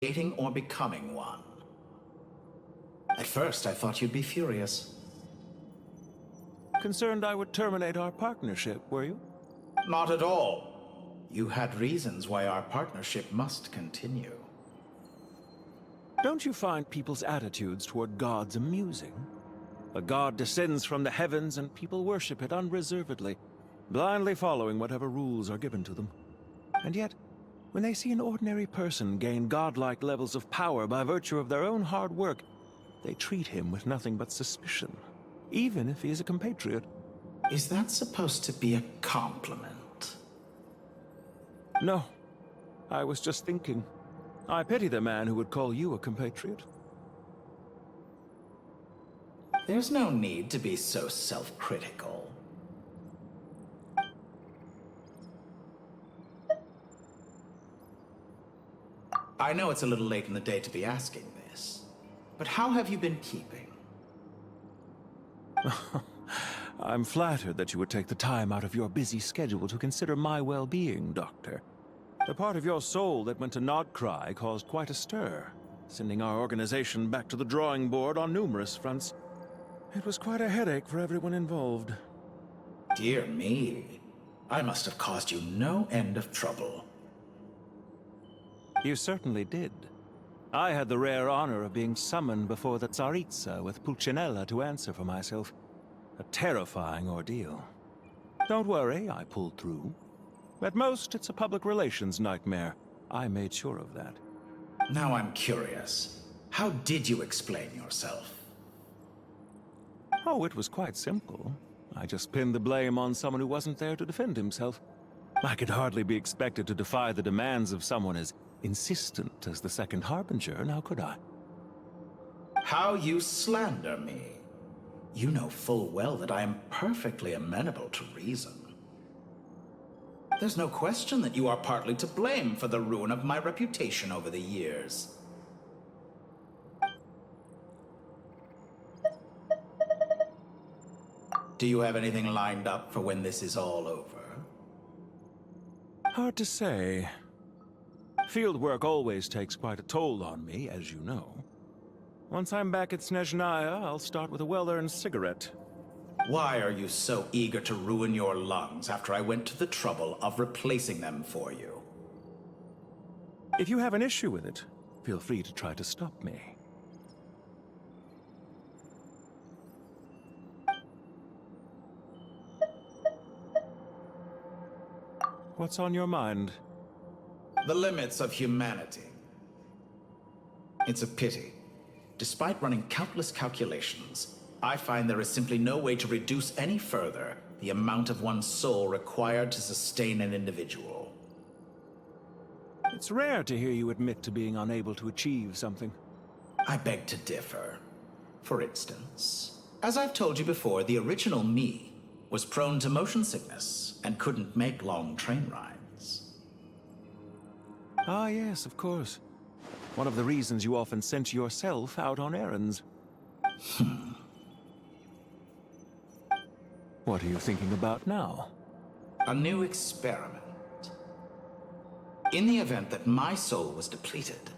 Dating or becoming one. At first, I thought you'd be furious. Concerned I would terminate our partnership, were you? Not at all. You had reasons why our partnership must continue. Don't you find people's attitudes toward gods amusing? A god descends from the heavens and people worship it unreservedly, blindly following whatever rules are given to them. And yet, when they see an ordinary person gain godlike levels of power by virtue of their own hard work, they treat him with nothing but suspicion, even if he is a compatriot. Is that supposed to be a compliment? No. I was just thinking. I pity the man who would call you a compatriot. There's no need to be so self-critical. I know it's a little late in the day to be asking this, but how have you been keeping? I'm flattered that you would take the time out of your busy schedule to consider my well-being, Doctor. The part of your soul that went to Nodcry caused quite a stir, sending our organization back to the drawing board on numerous fronts. It was quite a headache for everyone involved. Dear me, I must have caused you no end of trouble. You certainly did. I had the rare honor of being summoned before the Tsaritsa with Pulcinella to answer for myself. A terrifying ordeal. Don't worry, I pulled through. At most, it's a public relations nightmare. I made sure of that. Now I'm curious. How did you explain yourself? Oh, it was quite simple. I just pinned the blame on someone who wasn't there to defend himself. I could hardly be expected to defy the demands of someone as insistent as the Second Harbinger, now could I? How you slander me. You know full well that I am perfectly amenable to reason. There's no question that you are partly to blame for the ruin of my reputation over the years. Do you have anything lined up for when this is all over? Hard to say. Field work always takes quite a toll on me, as you know. Once I'm back at Snezhnaya, I'll start with a well-earned cigarette. Why are you so eager to ruin your lungs after I went to the trouble of replacing them for you? If you have an issue with it, feel free to try to stop me. What's on your mind? The limits of humanity. It's a pity. Despite running countless calculations, I find there is simply no way to reduce any further the amount of one's soul required to sustain an individual. It's rare to hear you admit to being unable to achieve something. I beg to differ. For instance, as I've told you before, the original me was prone to motion sickness and couldn't make long train rides. Ah, yes, of course. One of the reasons you often sent yourself out on errands. What are you thinking about now? A new experiment. In the event that my soul was depleted,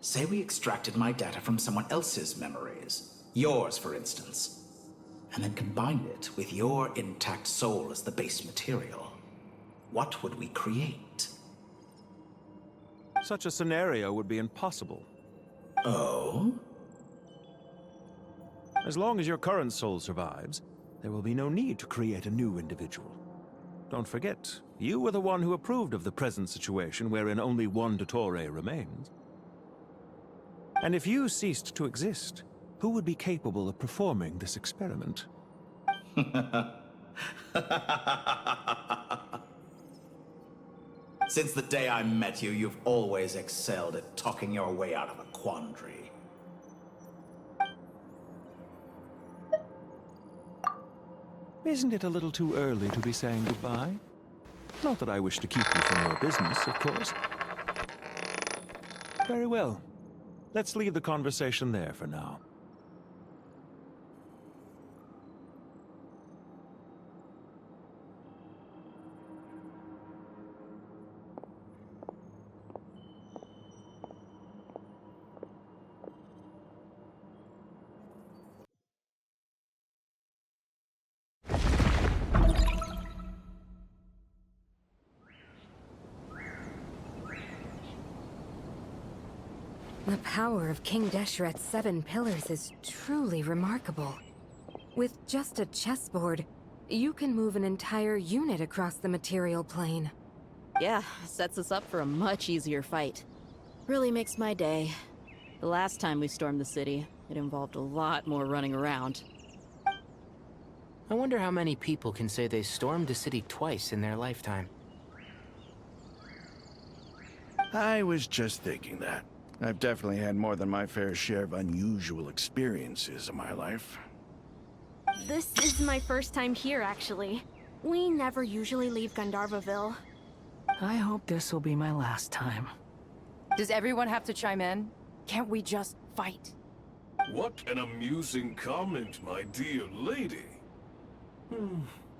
say we extracted my data from someone else's memories, yours for instance, and then combined it with your intact soul as the base material, what would we create? Such a scenario would be impossible. Oh? As long as your current soul survives, there will be no need to create a new individual. Don't forget, you were the one who approved of the present situation wherein only one Dottore remains. And if you ceased to exist, who would be capable of performing this experiment? Since the day I met you, you've always excelled at talking your way out of a quandary. Isn't it a little too early to be saying goodbye? Not that I wish to keep you from your business, of course. Very well. Let's leave the conversation there for now. The power of King Deshret's 7 pillars is truly remarkable. With just a chessboard, you can move an entire unit across the material plane. Yeah, sets us up for a much easier fight. Really makes my day. The last time we stormed the city, it involved a lot more running around. I wonder how many people can say they stormed a city twice in their lifetime. I was just thinking that. I've definitely had more than my fair share of unusual experiences in my life. This is my first time here, actually. We never usually leave Gandharvaville. I hope this will be my last time. Does everyone have to chime in? Can't we just fight? What an amusing comment, my dear lady.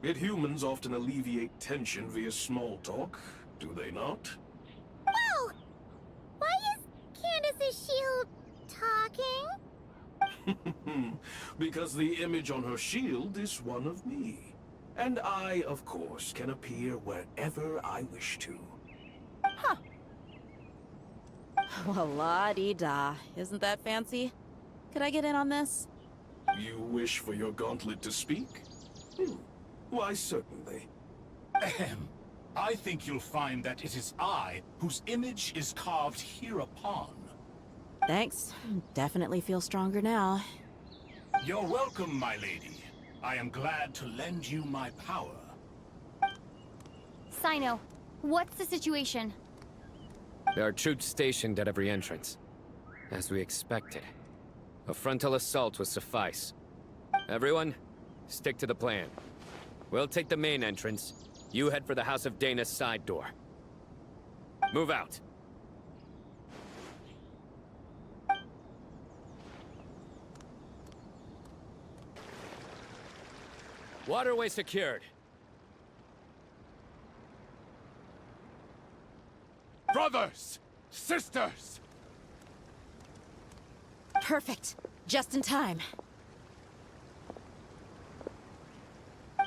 Yet humans often alleviate tension via small talk, do they not? Whoa! Why is Candace's shield talking? Because the image on her shield is one of me. And I, of course, can appear wherever I wish to. Huh. Well, la-di-da. Isn't that fancy? Could I get in on this? You wish for your gauntlet to speak? Why, certainly. Ahem. I think you'll find that it is I whose image is carved hereupon. Thanks. Definitely feel stronger now. You're welcome, my lady. I am glad to lend you my power. Sino, what's the situation? There are troops stationed at every entrance. As we expected. A frontal assault will suffice. Everyone, stick to the plan. We'll take the main entrance. You head for the House of Dana's side door. Move out. Waterway secured. Brothers! Sisters! Perfect. Just in time.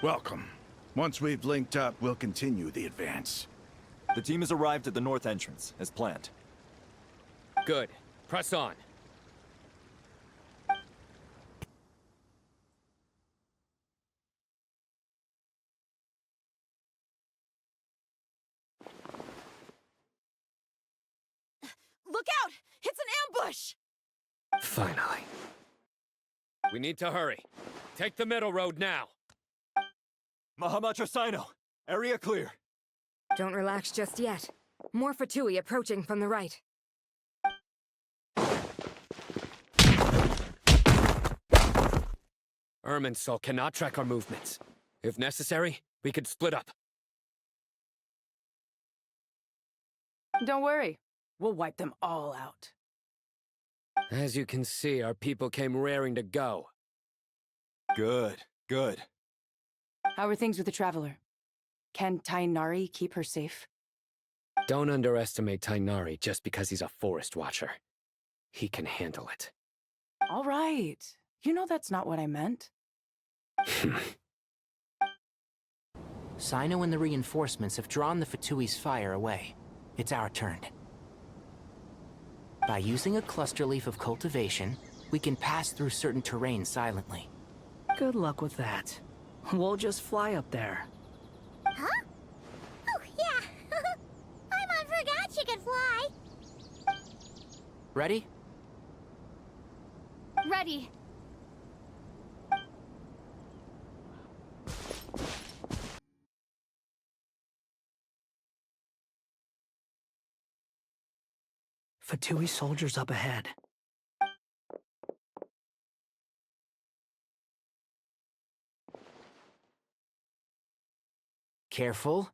Welcome. Once we've linked up, we'll continue the advance. The team has arrived at the north entrance, as planned. Good. Press on. Look out! It's an ambush! Finally. We need to hurry. Take the middle road now. Mahamacho Sino, area clear. Don't relax just yet. More Fatui approaching from the right. Irminsul cannot track our movements. If necessary, we could split up. Don't worry. We'll wipe them all out. As you can see, our people came raring to go. Good, good. How are things with the Traveler? Can Tainari keep her safe? Don't underestimate Tainari just because he's a forest watcher. He can handle it. All right. You know that's not what I meant. Sino and the reinforcements have drawn the Fatui's fire away. It's our turn. By using a cluster leaf of cultivation, we can pass through certain terrain silently. Good luck with that. We'll just fly up there. Huh? Oh, yeah. Paimon forgot she could fly. Ready? Ready. Fatui soldiers up ahead. Careful.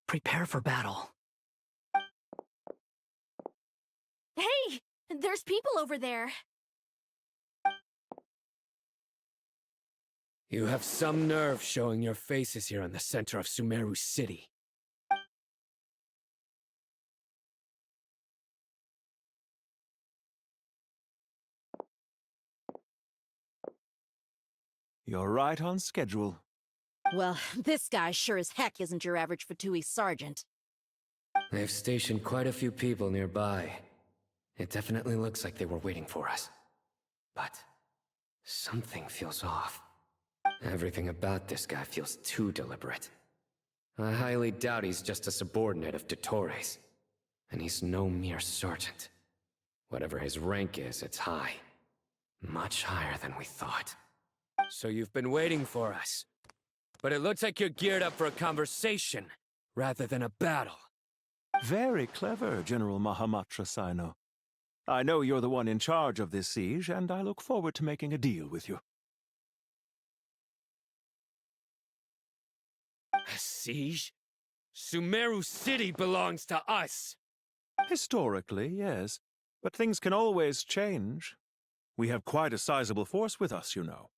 Prepare for battle. Hey! There's people over there. You have some nerve showing your faces here in the center of Sumeru City. You're right on schedule. Well, this guy sure as heck isn't your average Fatui sergeant. They've stationed quite a few people nearby. It definitely looks like they were waiting for us. But something feels off. Everything about this guy feels too deliberate. I highly doubt he's just a subordinate of Dottores. And he's no mere sergeant. Whatever his rank is, it's high. Much higher than we thought. So you've been waiting for us. But it looks like you're geared up for a conversation, rather than a battle. Very clever, General Mahamatra Sino. I know you're the one in charge of this siege, and I look forward to making a deal with you. A siege? Sumeru City belongs to us! Historically, yes. But things can always change. We have quite a sizable force with us, you know.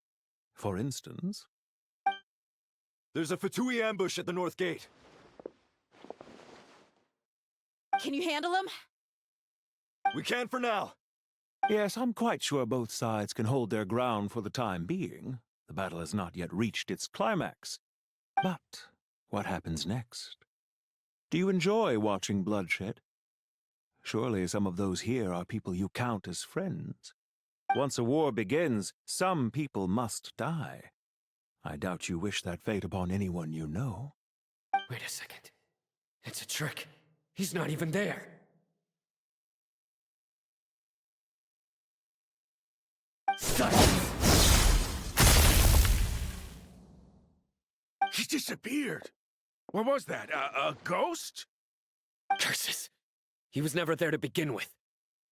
For instance... There's a Fatui ambush at the north gate. Can you handle him? We can for now. Yes, I'm quite sure both sides can hold their ground for the time being. The battle has not yet reached its climax. But what happens next? Do you enjoy watching bloodshed? Surely some of those here are people you count as friends. Once a war begins, some people must die. I doubt you wish that fate upon anyone you know. Wait a second. It's a trick. He's not even there. He disappeared. What was that? A ghost? Curses! He was never there to begin with.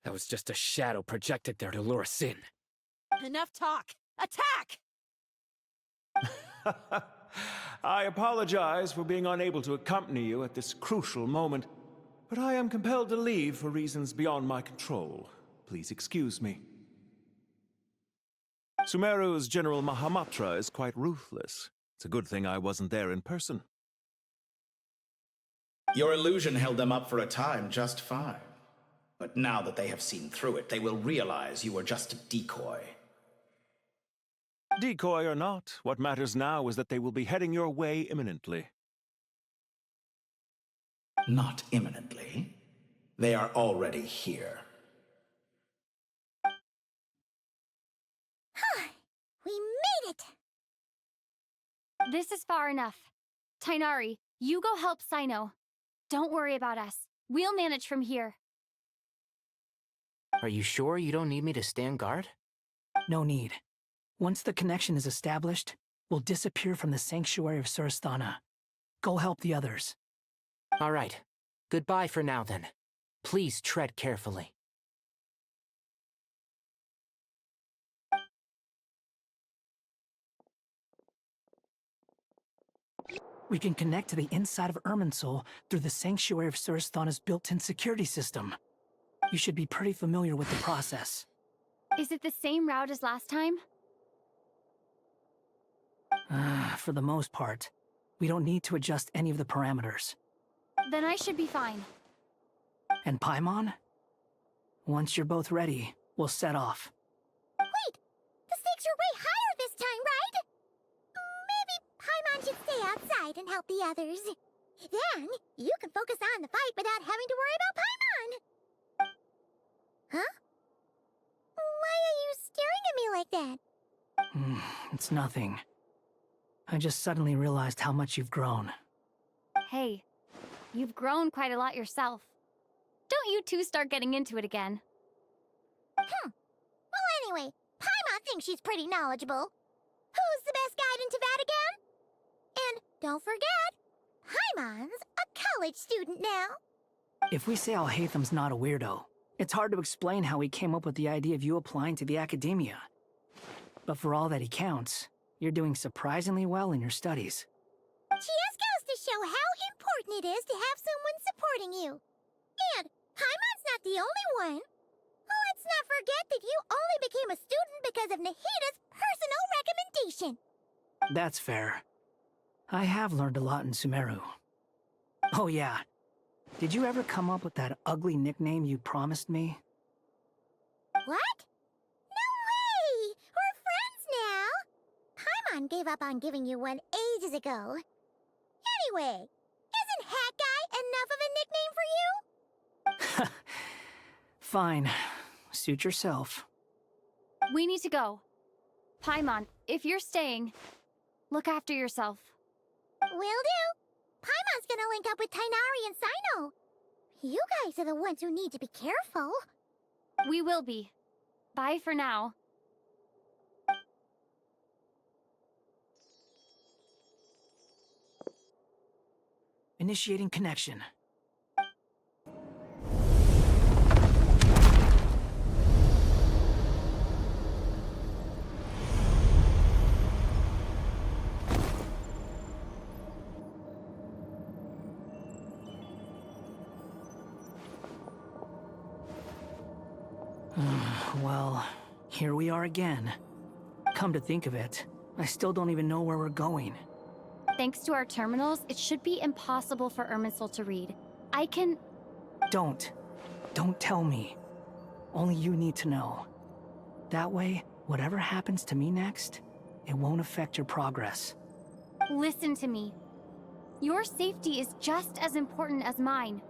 That was just a shadow projected there to lure us in. Enough talk! Attack! I apologize for being unable to accompany you at this crucial moment, but I am compelled to leave for reasons beyond my control. Please excuse me. Sumeru's General Mahamatra is quite ruthless. It's a good thing I wasn't there in person. Your illusion held them up for a time just fine. But now that they have seen through it, they will realize you were just a decoy. Decoy or not, what matters now is that they will be heading your way imminently. Not imminently. They are already here. We made it! This is far enough. Tainari, you go help Sino. Don't worry about us. We'll manage from here. Are you sure you don't need me to stand guard? No need. Once the connection is established, we'll disappear from the sanctuary of Surasthana. Go help the others. All right. Goodbye for now, then. Please tread carefully. We can connect to the inside of Irminsul through the sanctuary of Surasthana's built-in security system. You should be pretty familiar with the process. Is it the same route as last time? For the most part. We don't need to adjust any of the parameters. Then I should be fine. And Paimon? Once you're both ready, we'll set off. Wait! The stakes are way higher this time, right? Maybe Paimon should stay outside and help the others. Then, you can focus on the fight without having to worry about Paimon. Huh? Why are you staring at me like that? It's nothing. I just suddenly realized how much you've grown. Hey, you've grown quite a lot yourself. Don't you two start getting into it again. Well, anyway, Paimon thinks she's pretty knowledgeable. Who's the best guide in Tavatigan? And don't forget, Paimon's a college student now. If we say Alhatham's not a weirdo, it's hard to explain how he came up with the idea of you applying to the academia. But for all that he counts, you're doing surprisingly well in your studies. Just goes to show how important it is to have someone supporting you. And Paimon's not the only one. Let's not forget that you only became a student because of Nahida's personal recommendation. That's fair. I have learned a lot in Sumeru. Oh yeah. Did you ever come up with that ugly nickname you promised me? What? No way! We're friends now! Paimon gave up on giving you one ages ago. Anyway, isn't Hat Guy and enough of a nickname for you? Fine. Suit yourself. We need to go. Paimon, if you're staying, look after yourself. Will do. Paimon's gonna link up with Tighnari and Cyno. You guys are the ones who need to be careful. We will be. Bye for now. Initiating connection. Well, here we are again. Come to think of it, I still don't even know where we're going. Thanks to our terminals, it should be impossible for Irminsul to read. I can... Don't tell me. Only you need to know. That way, whatever happens to me next, it won't affect your progress. Listen to me. Your safety is just as important as mine.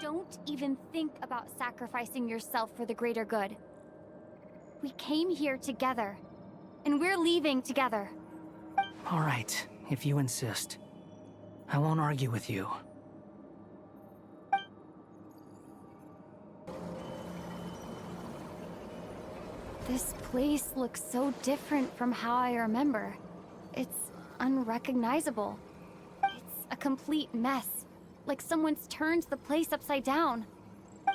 Don't even think about sacrificing yourself for the greater good. We came here together, and we're leaving together. All right, if you insist. I won't argue with you. This place looks so different from how I remember. It's unrecognizable. It's a complete mess. Like someone's turned the place upside down.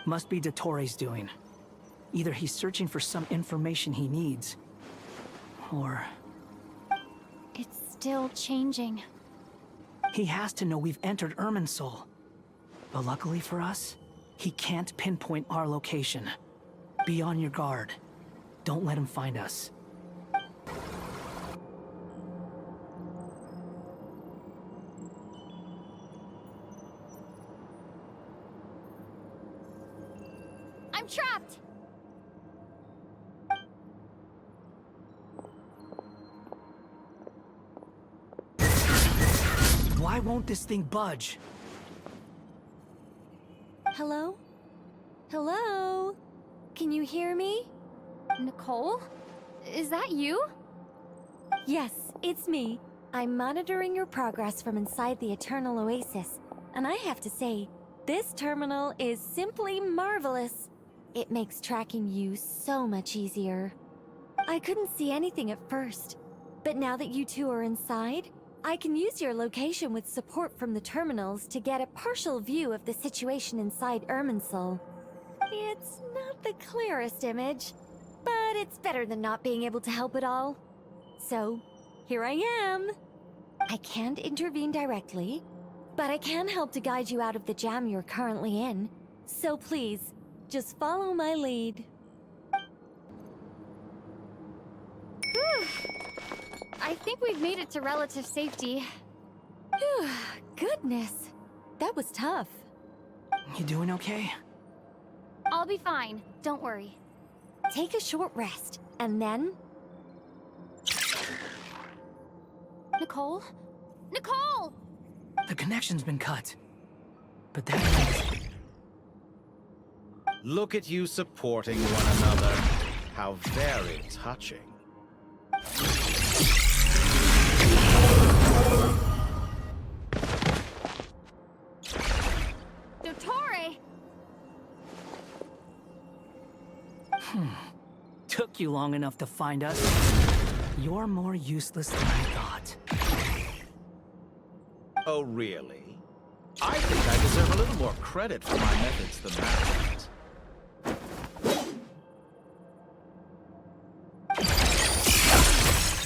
Must be Dottoro's doing. Either he's searching for some information he needs, or... It's still changing. He has to know we've entered Irminsul. But luckily for us, he can't pinpoint our location. Be on your guard. Don't let him find us. I'm trapped! Why won't this thing budge? Hello? Hello? Can you hear me? Nicole? Is that you? Yes, it's me. I'm monitoring your progress from inside the Eternal Oasis, and I have to say, this terminal is simply marvelous. It makes tracking you so much easier. I couldn't see anything at first, but now that you two are inside, I can use your location with support from the terminals to get a partial view of the situation inside Irminsul. It's not the clearest image, but it's better than not being able to help at all. So, here I am. I can't intervene directly, but I can help to guide you out of the jam you're currently in. So please, just follow my lead. Whew. I think we've made it to relative safety. Phew, goodness, that was tough. You doing okay? I'll be fine, don't worry. Take a short rest, and then... Nicole? Nicole! The connection's been cut. But that means... Look at you supporting one another. How very touching. Dottore! Took you long enough to find us. You're more useless than I thought. Oh, really? I think I deserve a little more credit for my methods than that.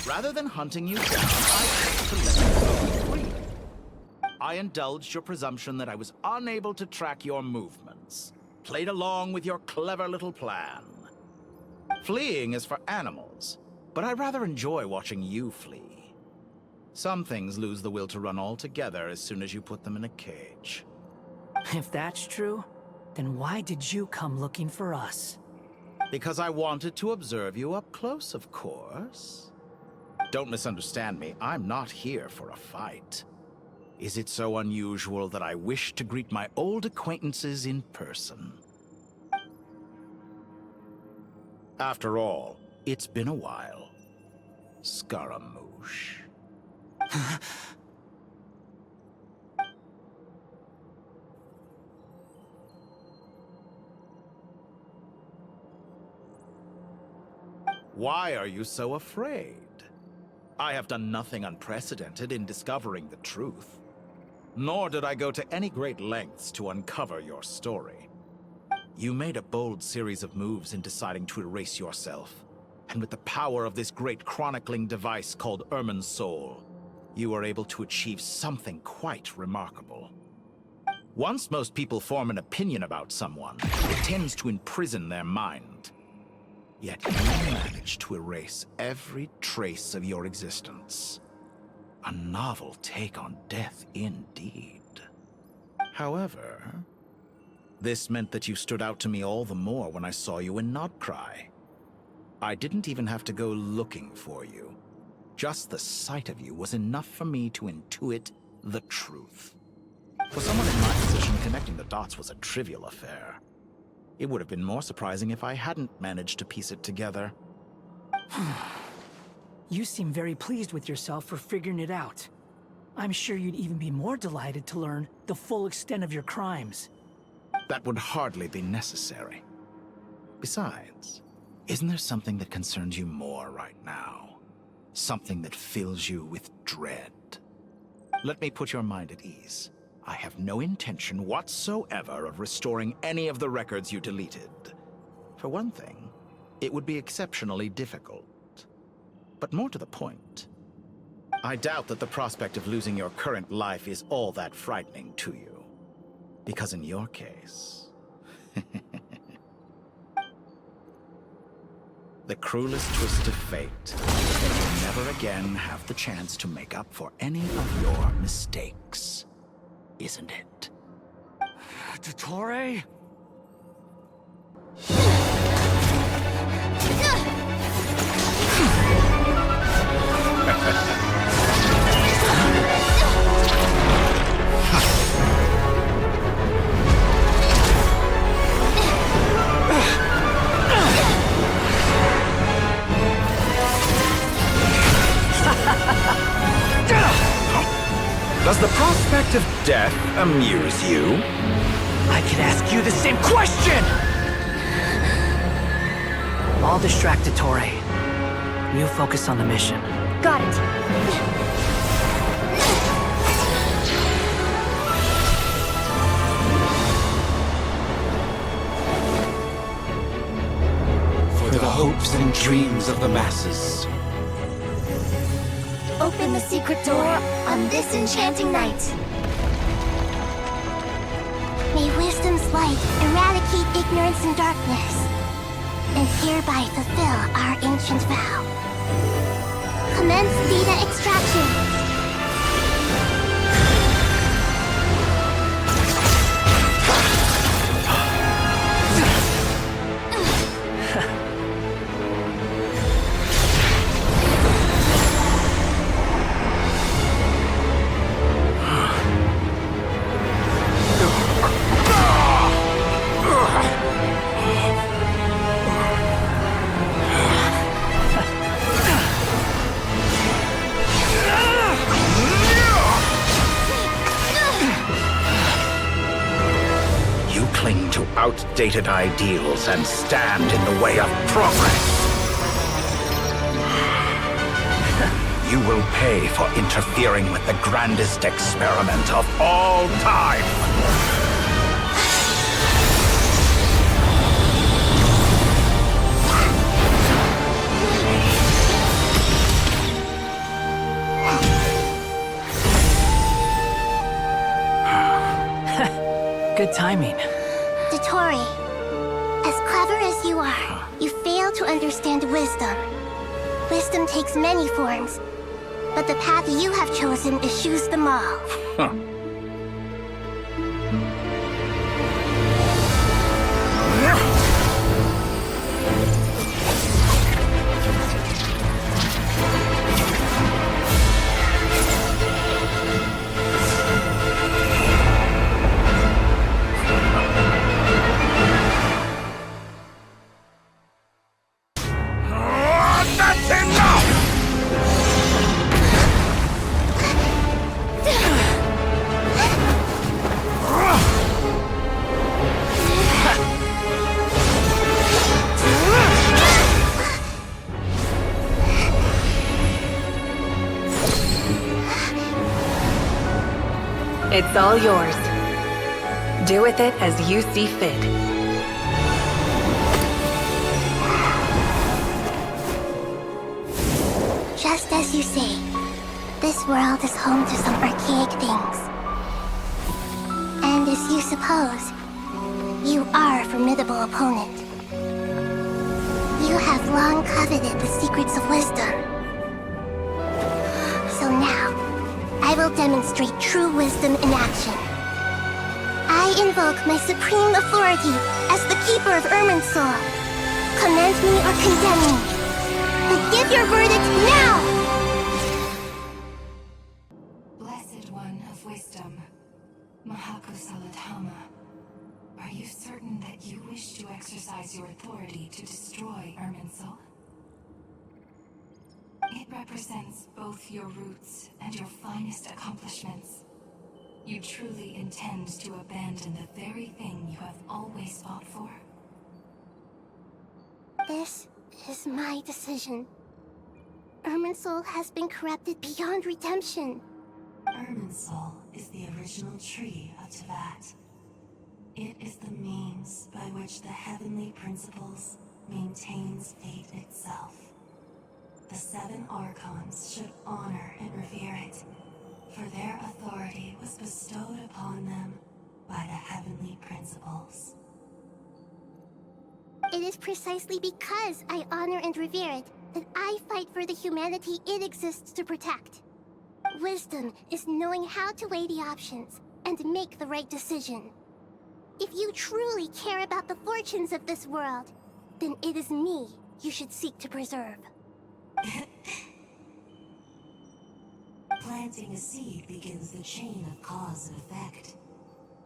Rather than hunting you down, I chose to let you go freely. I indulged your presumption that I was unable to track your movements. Played along with your clever little plan. Fleeing is for animals, but I rather enjoy watching you flee. Some things lose the will to run altogether as soon as you put them in a cage. If that's true, then why did you come looking for us? Because I wanted to observe you up close, of course. Don't misunderstand me, I'm not here for a fight. Is it so unusual that I wish to greet my old acquaintances in person? After all, it's been a while. Scaramouche. Why are you so afraid? I have done nothing unprecedented in discovering the truth. Nor did I go to any great lengths to uncover your story. You made a bold series of moves in deciding to erase yourself. And with the power of this great chronicling device called Ermin's Soul, you were able to achieve something quite remarkable. Once most people form an opinion about someone, it tends to imprison their mind. Yet you managed to erase every trace of your existence. A novel take on death indeed. However, this meant that you stood out to me all the more when I saw you in Nodcry. I didn't even have to go looking for you. Just the sight of you was enough for me to intuit the truth. For someone in my position, connecting the dots was a trivial affair. It would have been more surprising if I hadn't managed to piece it together. You seem very pleased with yourself for figuring it out. I'm sure you'd even be more delighted to learn the full extent of your crimes. That would hardly be necessary. Besides, isn't there something that concerns you more right now? Something that fills you with dread? Let me put your mind at ease. I have no intention whatsoever of restoring any of the records you deleted. For one thing, it would be exceptionally difficult. But more to the point, I doubt that the prospect of losing your current life is all that frightening to you. Because in your case, the cruelest twist of fate is that you'll never again have the chance to make up for any of your mistakes. Isn't it? Dottore? Does the prospect of death amuse you? I could ask you the same question! I'll distract Dottore. You focus on the mission. Got it. For the hopes and dreams of the masses. Open the secret door on this enchanting night. May wisdom's light eradicate ignorance and darkness, and hereby fulfill our ancient vow. Commence data extraction. Outdated ideals and stand in the way of progress. You will pay for interfering with the grandest experiment of all time. Good timing. Dottore, as clever as you are, you fail to understand wisdom. Wisdom takes many forms, but the path you have chosen eschews them all. Huh. It's all yours. Do with it as you see fit. Just as you say, this world is home to some archaic things. And as you suppose, you are a formidable opponent. You have long coveted the secrets of wisdom. So now, I will demonstrate true wisdom in action. I invoke my supreme authority as the keeper of Irminsul. Command me or condemn me. But give your verdict now! Blessed One of Wisdom, Mahakusaladhama, are you certain that you wish to exercise your authority to destroy Irminsul? It represents both your roots and your finest accomplishments. You truly intend to abandon the very thing you have always fought for? This is my decision. Irminsul has been corrupted beyond redemption. Irminsul is the original tree of Teyvat. It is the means by which the heavenly principles maintains fate itself. The 7 Archons should honor and revere it, for their authority was bestowed upon them by the heavenly principles. It is precisely because I honor and revere it that I fight for the humanity it exists to protect. Wisdom is knowing how to weigh the options and make the right decision. If you truly care about the fortunes of this world, then it is me you should seek to preserve. Planting a seed begins the chain of cause and effect.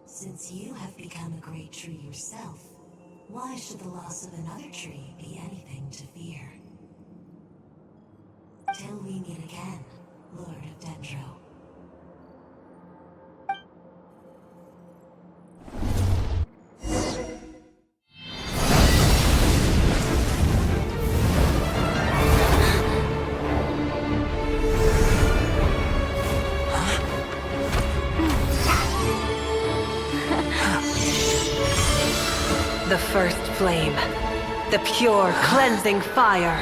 Since you have become a great tree yourself, why should the loss of another tree be anything to fear? Till we meet again, Lord of Dendro. The first flame. The pure, cleansing fire.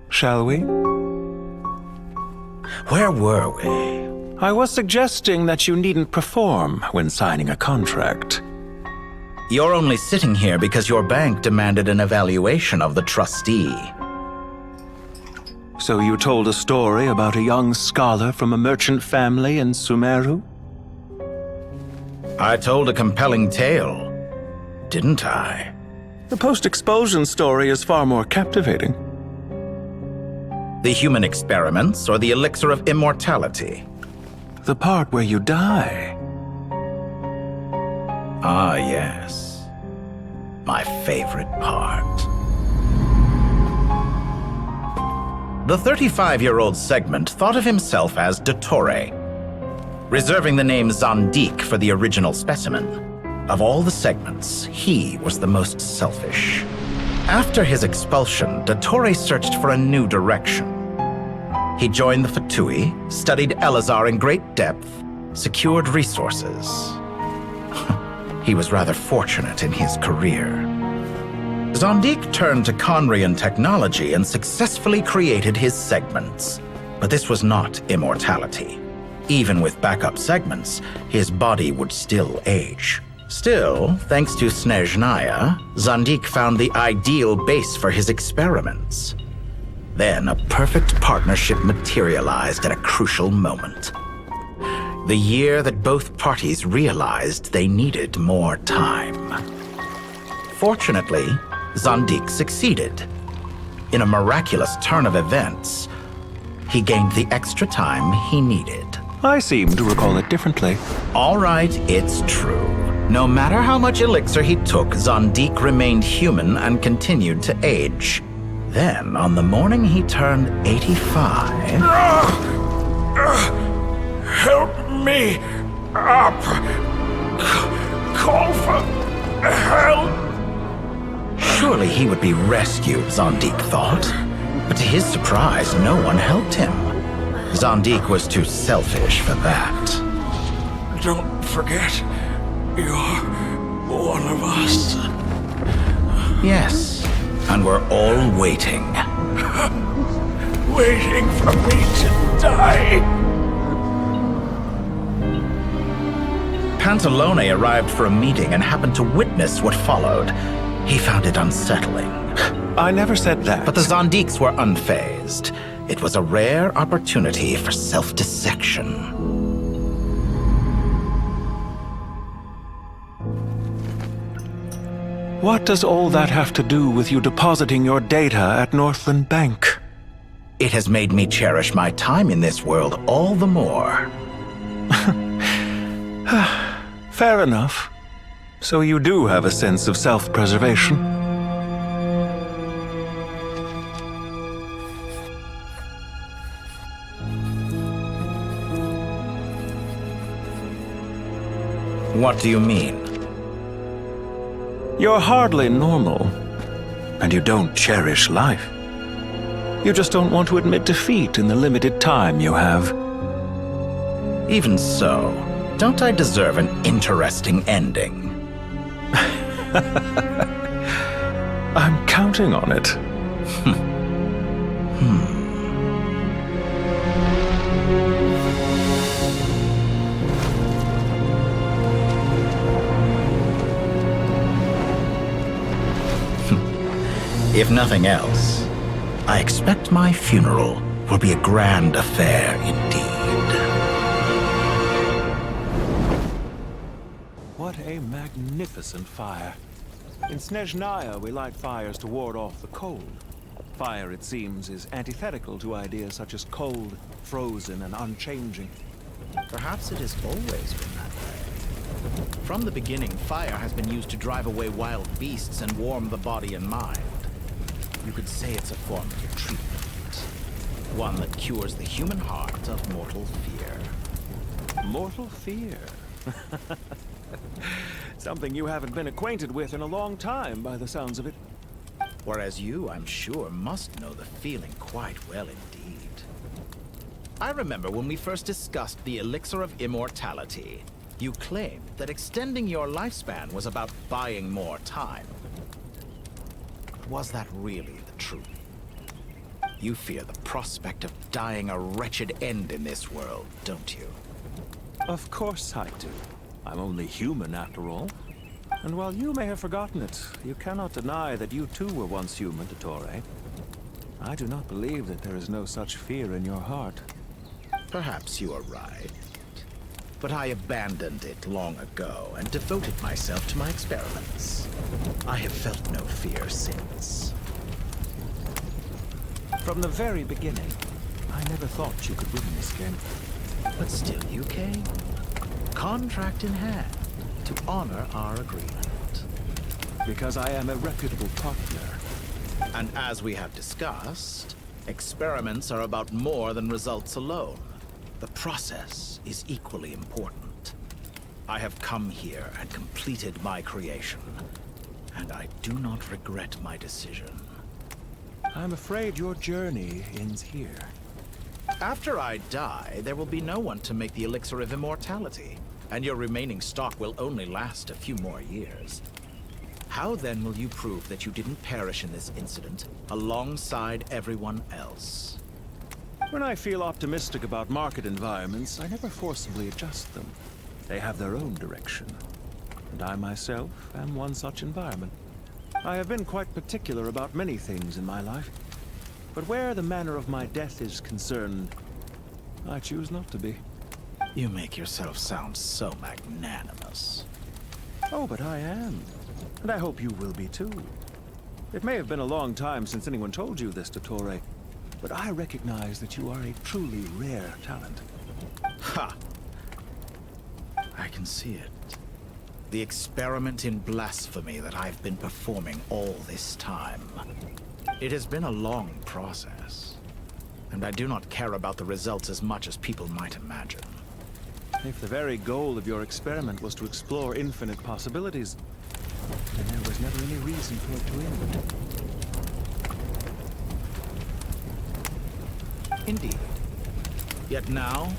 Shall we? Where were we? I was suggesting that you needn't perform when signing a contract. You're only sitting here because your bank demanded an evaluation of the trustee. So you told a story about a young scholar from a merchant family in Sumeru? I told a compelling tale, didn't I? The post-expulsion story is far more captivating. The human experiments or the elixir of immortality? The part where you die. Ah, yes. My favorite part. The 35-year-old Segment thought of himself as Dottore, reserving the name Zondik for the original specimen. Of all the Segments, he was the most selfish. After his expulsion, Dottore searched for a new direction. He joined the Fatui, studied Elazar in great depth, secured resources. He was rather fortunate in his career. Zondik turned to Conrian technology and successfully created his segments. But this was not immortality. Even with backup segments, his body would still age. Still, thanks to Snezhnaya, Zandik found the ideal base for his experiments. Then a perfect partnership materialized at a crucial moment. The year that both parties realized they needed more time. Fortunately, Zandik succeeded. In a miraculous turn of events, he gained the extra time he needed. I seem to recall it differently. All right, it's true. No matter how much elixir he took, Zandik remained human and continued to age. Then, on the morning he turned 85... Help me up! Call for help! Surely he would be rescued, Zandik thought. But to his surprise, no one helped him. Zandik was too selfish for that. Don't forget, you're one of us. Yes, and we're all waiting. Waiting for me to die. Pantalone arrived for a meeting and happened to witness what followed. He found it unsettling. I never said that. But the Zandiks were unfazed. It was a rare opportunity for self-dissection. What does all that have to do with you depositing your data at Northland Bank? It has made me cherish my time in this world all the more. Fair enough. So you do have a sense of self-preservation. What do you mean? You're hardly normal, and you don't cherish life. You just don't want to admit defeat in the limited time you have. Even so, don't I deserve an interesting ending? I'm counting on it. If nothing else, I expect my funeral will be a grand affair indeed. What a magnificent fire. In Snezhnaya, we light fires to ward off the cold. Fire, it seems, is antithetical to ideas such as cold, frozen, and unchanging. Perhaps it has always been that way. From the beginning, fire has been used to drive away wild beasts and warm the body and mind. You could say it's a form of treatment. One that cures the human heart of mortal fear. Mortal fear? Something you haven't been acquainted with in a long time, by the sounds of it. Whereas you, I'm sure, must know the feeling quite well indeed. I remember when we first discussed the elixir of immortality. You claimed that extending your lifespan was about buying more time. Was that really the truth? You fear the prospect of dying a wretched end in this world, don't you? Of course I do. I'm only human, after all. And while you may have forgotten it, you cannot deny that you too were once human, Dottore. I do not believe that there is no such fear in your heart. Perhaps you are right. But I abandoned it long ago and devoted myself to my experiments. I have felt no fear since. From the very beginning, I never thought you could win this game. But still you came. Contract in hand, to honor our agreement. Because I am a reputable partner. And as we have discussed, experiments are about more than results alone. The process is equally important. I have come here and completed my creation, and I do not regret my decision. I'm afraid your journey ends here. After I die, there will be no one to make the elixir of immortality, and your remaining stock will only last a few more years. How then will you prove that you didn't perish in this incident alongside everyone else? When I feel optimistic about market environments, I never forcibly adjust them. They have their own direction. and I myself am one such environment. I have been quite particular about many things in my life, but where the manner of my death is concerned, I choose not to be. You make yourself sound so magnanimous. Oh, but I am. And I hope you will be too. It may have been a long time since anyone told you this, Dottore, but I recognize that you are a truly rare talent. Ha! I can see it. The experiment in blasphemy that I've been performing all this time. It has been a long process, and I do not care about the results as much as people might imagine. If the very goal of your experiment was to explore infinite possibilities, then there was never any reason for it to end. Indeed. Yet now,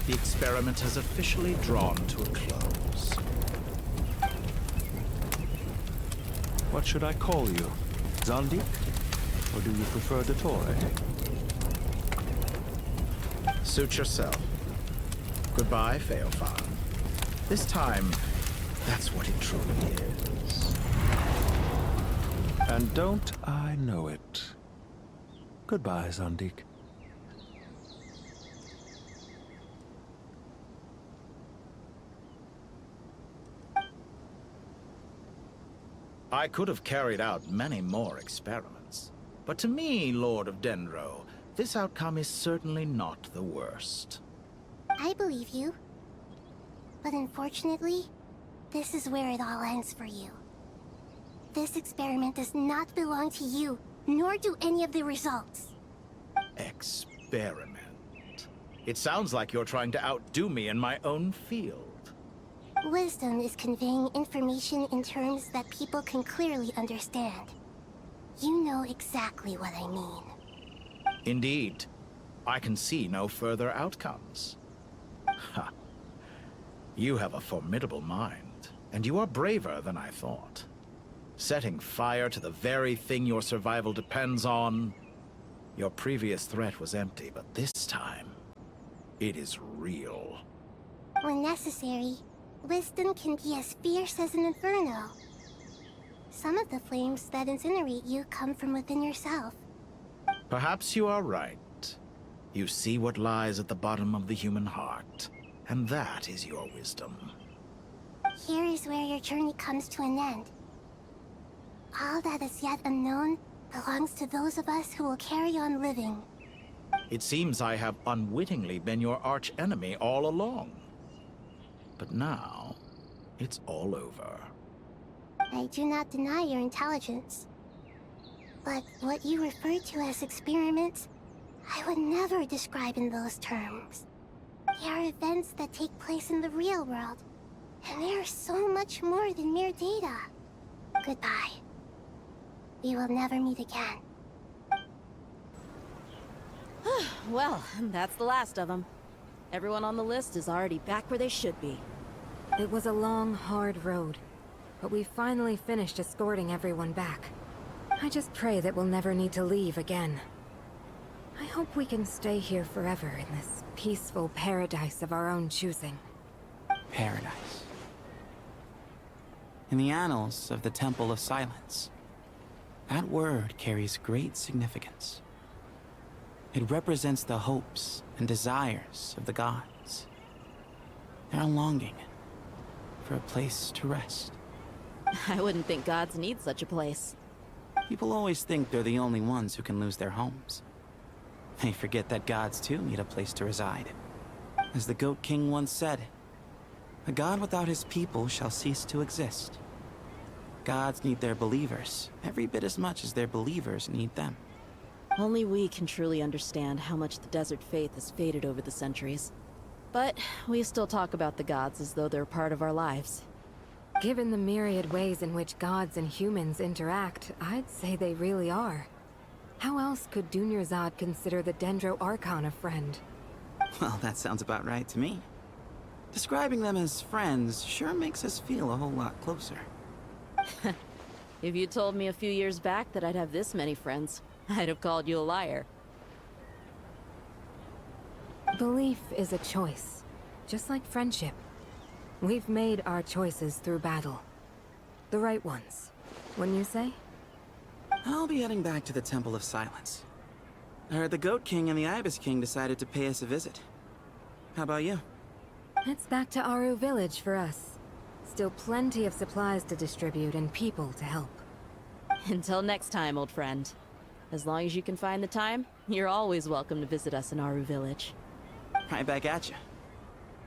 the experiment has officially drawn to a close. What should I call you? Zondik? Or do you prefer Dottore? Suit yourself. Goodbye, Feofan. This time, that's what it truly is. And don't I know it? Goodbye, Zondik. I could have carried out many more experiments, but to me, Lord of Dendro, this outcome is certainly not the worst. I believe you. But unfortunately, this is where it all ends for you. This experiment does not belong to you, nor do any of the results. Experiment? It sounds like you're trying to outdo me in my own field. Wisdom is conveying information in terms that people can clearly understand. You know exactly what I mean. Indeed. I can see no further outcomes. Ha. You have a formidable mind, and you are braver than I thought. Setting fire to the very thing your survival depends on. Your previous threat was empty, but this time, it is real. When necessary, wisdom can be as fierce as an inferno. Some of the flames that incinerate you come from within yourself. Perhaps you are right. You see what lies at the bottom of the human heart, and that is your wisdom. Here is where your journey comes to an end. All that is yet unknown belongs to those of us who will carry on living. It seems I have unwittingly been your arch-enemy all along. But now, it's all over. I do not deny your intelligence. But what you refer to as experiments, I would never describe in those terms. They are events that take place in the real world, and they are so much more than mere data. Goodbye. We will never meet again. Well, that's the last of them. Everyone on the list is already back where they should be. It was a long, hard road, but we finally finished escorting everyone back. I just pray that we'll never need to leave again. I hope we can stay here forever in this peaceful paradise of our own choosing. Paradise. In the annals of the Temple of Silence, that word carries great significance. It represents the hopes and desires of the gods. Their longing for a place to rest. I wouldn't think gods need such a place. People always think they're the only ones who can lose their homes. They forget that gods too need a place to reside. As the Goat King once said, "A god without his people shall cease to exist." Gods need their believers every bit as much as their believers need them. Only we can truly understand how much the desert faith has faded over the centuries. But we still talk about the gods as though they're part of our lives. Given the myriad ways in which gods and humans interact, I'd say they really are. How else could Dunyarzad consider the Dendro Archon a friend? Well, that sounds about right to me. Describing them as friends sure makes us feel a whole lot closer. If you told me a few years back that I'd have this many friends, I'd have called you a liar. Belief is a choice, just like friendship. We've made our choices through battle. The right ones, wouldn't you say? I'll be heading back to the Temple of Silence. I heard the Goat King and the Ibis King decided to pay us a visit. How about you? It's back to Aru Village for us. Still plenty of supplies to distribute and people to help. Until next time, old friend. As long as you can find the time, you're always welcome to visit us in Aru Village. Right back at you.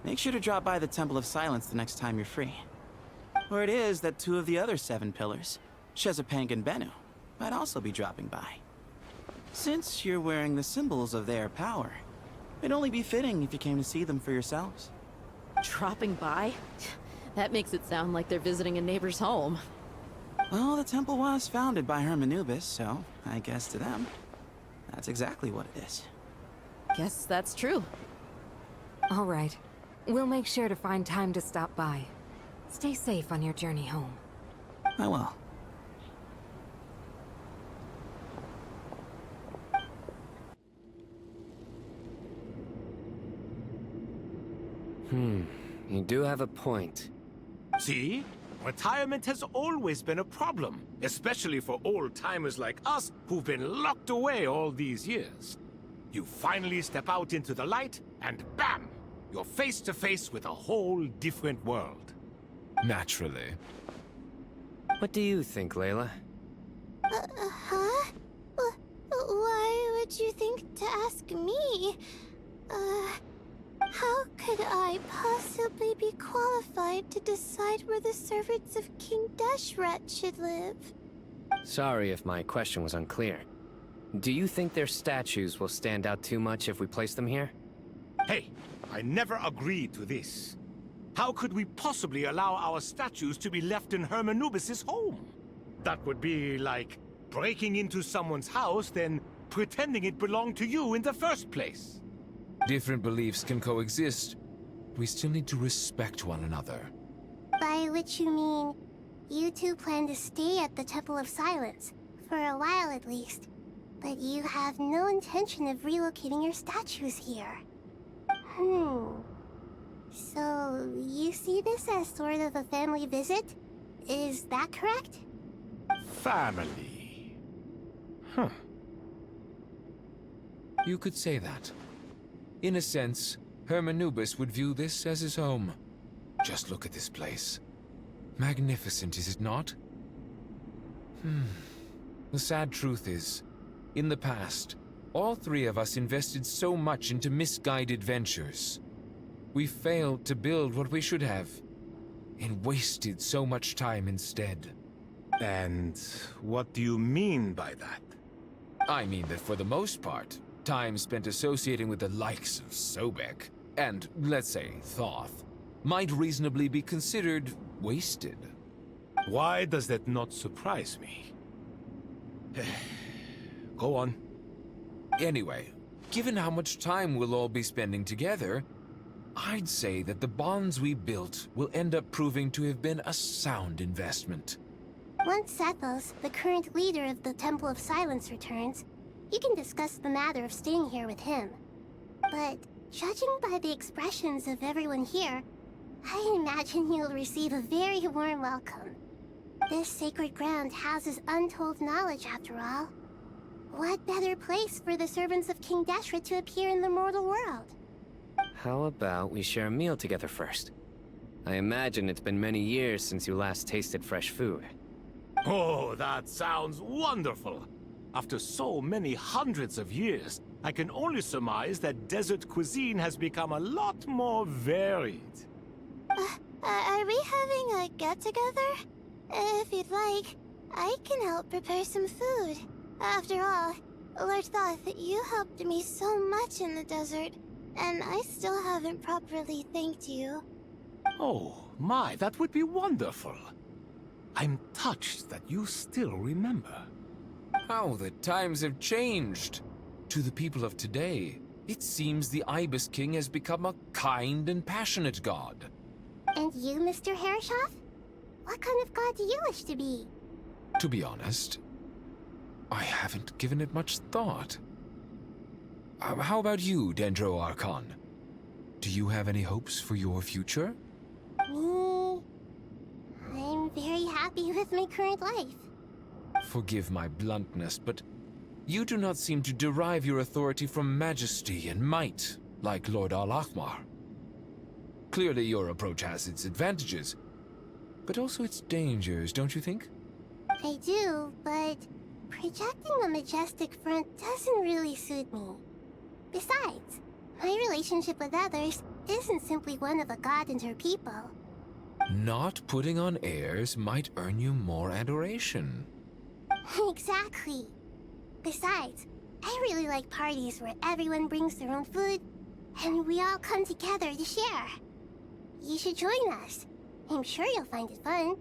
Make sure to drop by the Temple of Silence the next time you're free. Or it is that 2 of the other 7 pillars, Shezapang and Bennu, might also be dropping by. Since you're wearing the symbols of their power, it'd only be fitting if you came to see them for yourselves. Dropping by? That makes it sound like they're visiting a neighbor's home. Well, the temple was founded by Hermanubis, so I guess to them, that's exactly what it is. Guess that's true. All right. We'll make sure to find time to stop by. Stay safe on your journey home. I will. You do have a point. See? Retirement has always been a problem, especially for old-timers like us who've been locked away all these years. You finally step out into the light, and bam! You're face to face with a whole different world. Naturally. What do you think, Layla? Huh? Why would you think to ask me? How could I possibly be qualified to decide where the servants of King Deshret should live? Sorry if my question was unclear. Do you think their statues will stand out too much if we place them here? Hey, I never agreed to this. How could we possibly allow our statues to be left in Hermanubis' home? That would be like breaking into someone's house, then pretending it belonged to you in the first place. Different beliefs can coexist. We still need to respect one another. By which you mean, you two plan to stay at the Temple of Silence, for a while at least. But you have no intention of relocating your statues here. So, you see this as sort of a family visit? Is that correct? Family. You could say that. In a sense, Hermanubis would view this as his home. Just look at this place. Magnificent, is it not? The sad truth is, in the past, all 3 of us invested so much into misguided ventures. We failed to build what we should have, and wasted so much time instead. And what do you mean by that? I mean that for the most part, time spent associating with the likes of Sobek, and, let's say, Thoth, might reasonably be considered wasted. Why does that not surprise me? Go on. Anyway, given how much time we'll all be spending together, I'd say that the bonds we built will end up proving to have been a sound investment. Once Atos, the current leader of the Temple of Silence, returns, you can discuss the matter of staying here with him. But judging by the expressions of everyone here, I imagine you'll receive a very warm welcome. This sacred ground houses untold knowledge, after all. What better place for the servants of King Deshret to appear in the mortal world? How about we share a meal together first? I imagine it's been many years since you last tasted fresh food. Oh, that sounds wonderful! After so many hundreds of years, I can only surmise that desert cuisine has become a lot more varied. Are we having a get-together? If you'd like, I can help prepare some food. After all, Lord Thoth, you helped me so much in the desert, and I still haven't properly thanked you. Oh, my, that would be wonderful. I'm touched that you still remember. How the times have changed! To the people of today, it seems the Ibis King has become a kind and passionate god. And you, Mr. Herreshoff? What kind of god do you wish to be? To be honest, I haven't given it much thought. How about you, Dendro Archon? Do you have any hopes for your future? Me... I'm very happy with my current life. Forgive my bluntness, but you do not seem to derive your authority from majesty and might, like Lord Al-Ahmar. Clearly your approach has its advantages, but also its dangers, don't you think? I do, but projecting a majestic front doesn't really suit me. Besides, my relationship with others isn't simply one of a god and her people. Not putting on airs might earn you more adoration. Exactly. Besides, I really like parties where everyone brings their own food, and we all come together to share. You should join us. I'm sure you'll find it fun.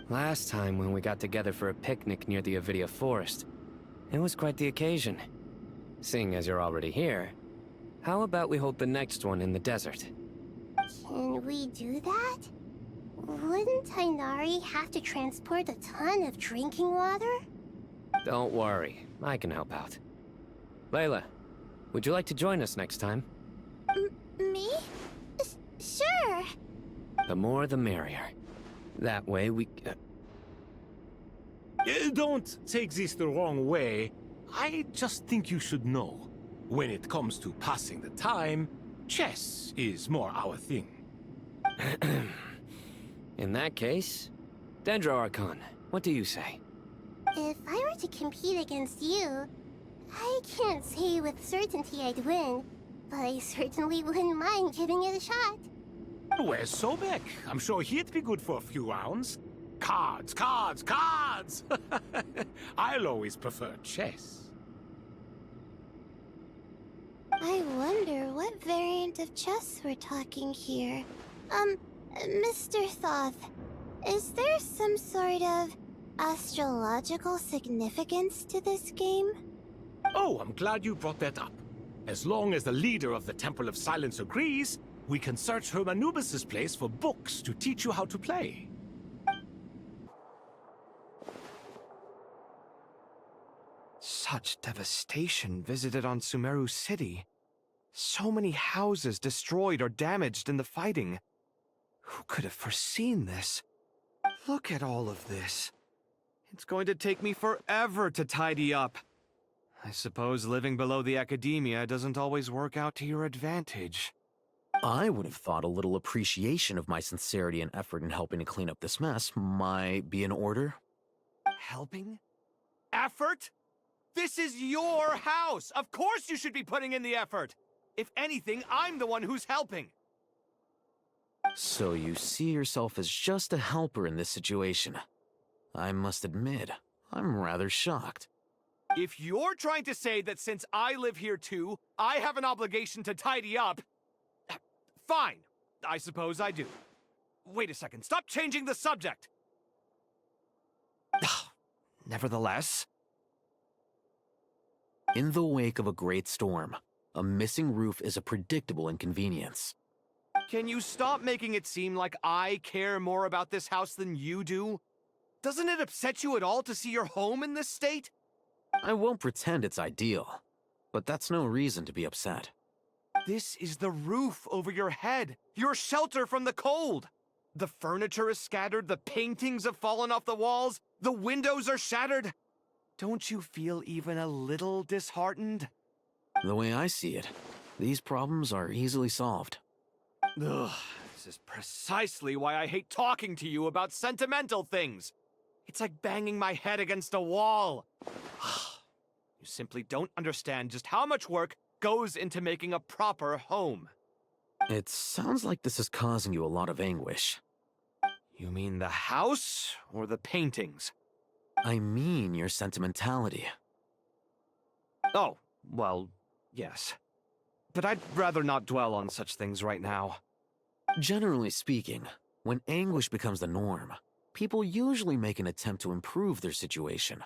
Last time when we got together for a picnic near the Avidia Forest, it was quite the occasion. Seeing as you're already here, how about we hold the next one in the desert? Can we do that? Wouldn't Tainari have to transport a ton of drinking water? Don't worry, I can help out. Layla, would you like to join us next time? Me? Sure. The more the merrier. That way we... Don't take this the wrong way. I just think you should know. When it comes to passing the time, chess is more our thing. In that case, Dendro Archon, what do you say? If I were to compete against you, I can't say with certainty I'd win, but I certainly wouldn't mind giving it a shot. Where's Sobek? I'm sure he'd be good for a few rounds. Cards, cards, cards! I'll always prefer chess. I wonder what variant of chess we're talking here. Mr. Thoth, is there some sort of astrological significance to this game? Oh, I'm glad you brought that up. As long as the leader of the Temple of Silence agrees, we can search Hermanubis' place for books to teach you how to play. Such devastation visited on Sumeru City. So many houses destroyed or damaged in the fighting. Who could have foreseen this? Look at all of this. It's going to take me forever to tidy up. I suppose living below the academia doesn't always work out to your advantage. I would have thought a little appreciation of my sincerity and effort in helping to clean up this mess might be in order. Helping? Effort? This is your house! Of course you should be putting in the effort! If anything, I'm the one who's helping! So you see yourself as just a helper in this situation. I must admit, I'm rather shocked. If you're trying to say that since I live here too, I have an obligation to tidy up, fine, I suppose I do. Wait a second, stop changing the subject! Nevertheless... In the wake of a great storm, a missing roof is a predictable inconvenience. Can you stop making it seem like I care more about this house than you do? Doesn't it upset you at all to see your home in this state? I won't pretend it's ideal, but that's no reason to be upset. This is the roof over your head, your shelter from the cold. The furniture is scattered, the paintings have fallen off the walls, the windows are shattered. Don't you feel even a little disheartened? The way I see it, these problems are easily solved. Ugh, this is precisely why I hate talking to you about sentimental things. It's like banging my head against a wall. You simply don't understand just how much work goes into making a proper home. It sounds like this is causing you a lot of anguish. You mean the house or the paintings? I mean your sentimentality. Oh, well, yes. But I'd rather not dwell on such things right now. Generally speaking, when anguish becomes the norm, people usually make an attempt to improve their situation.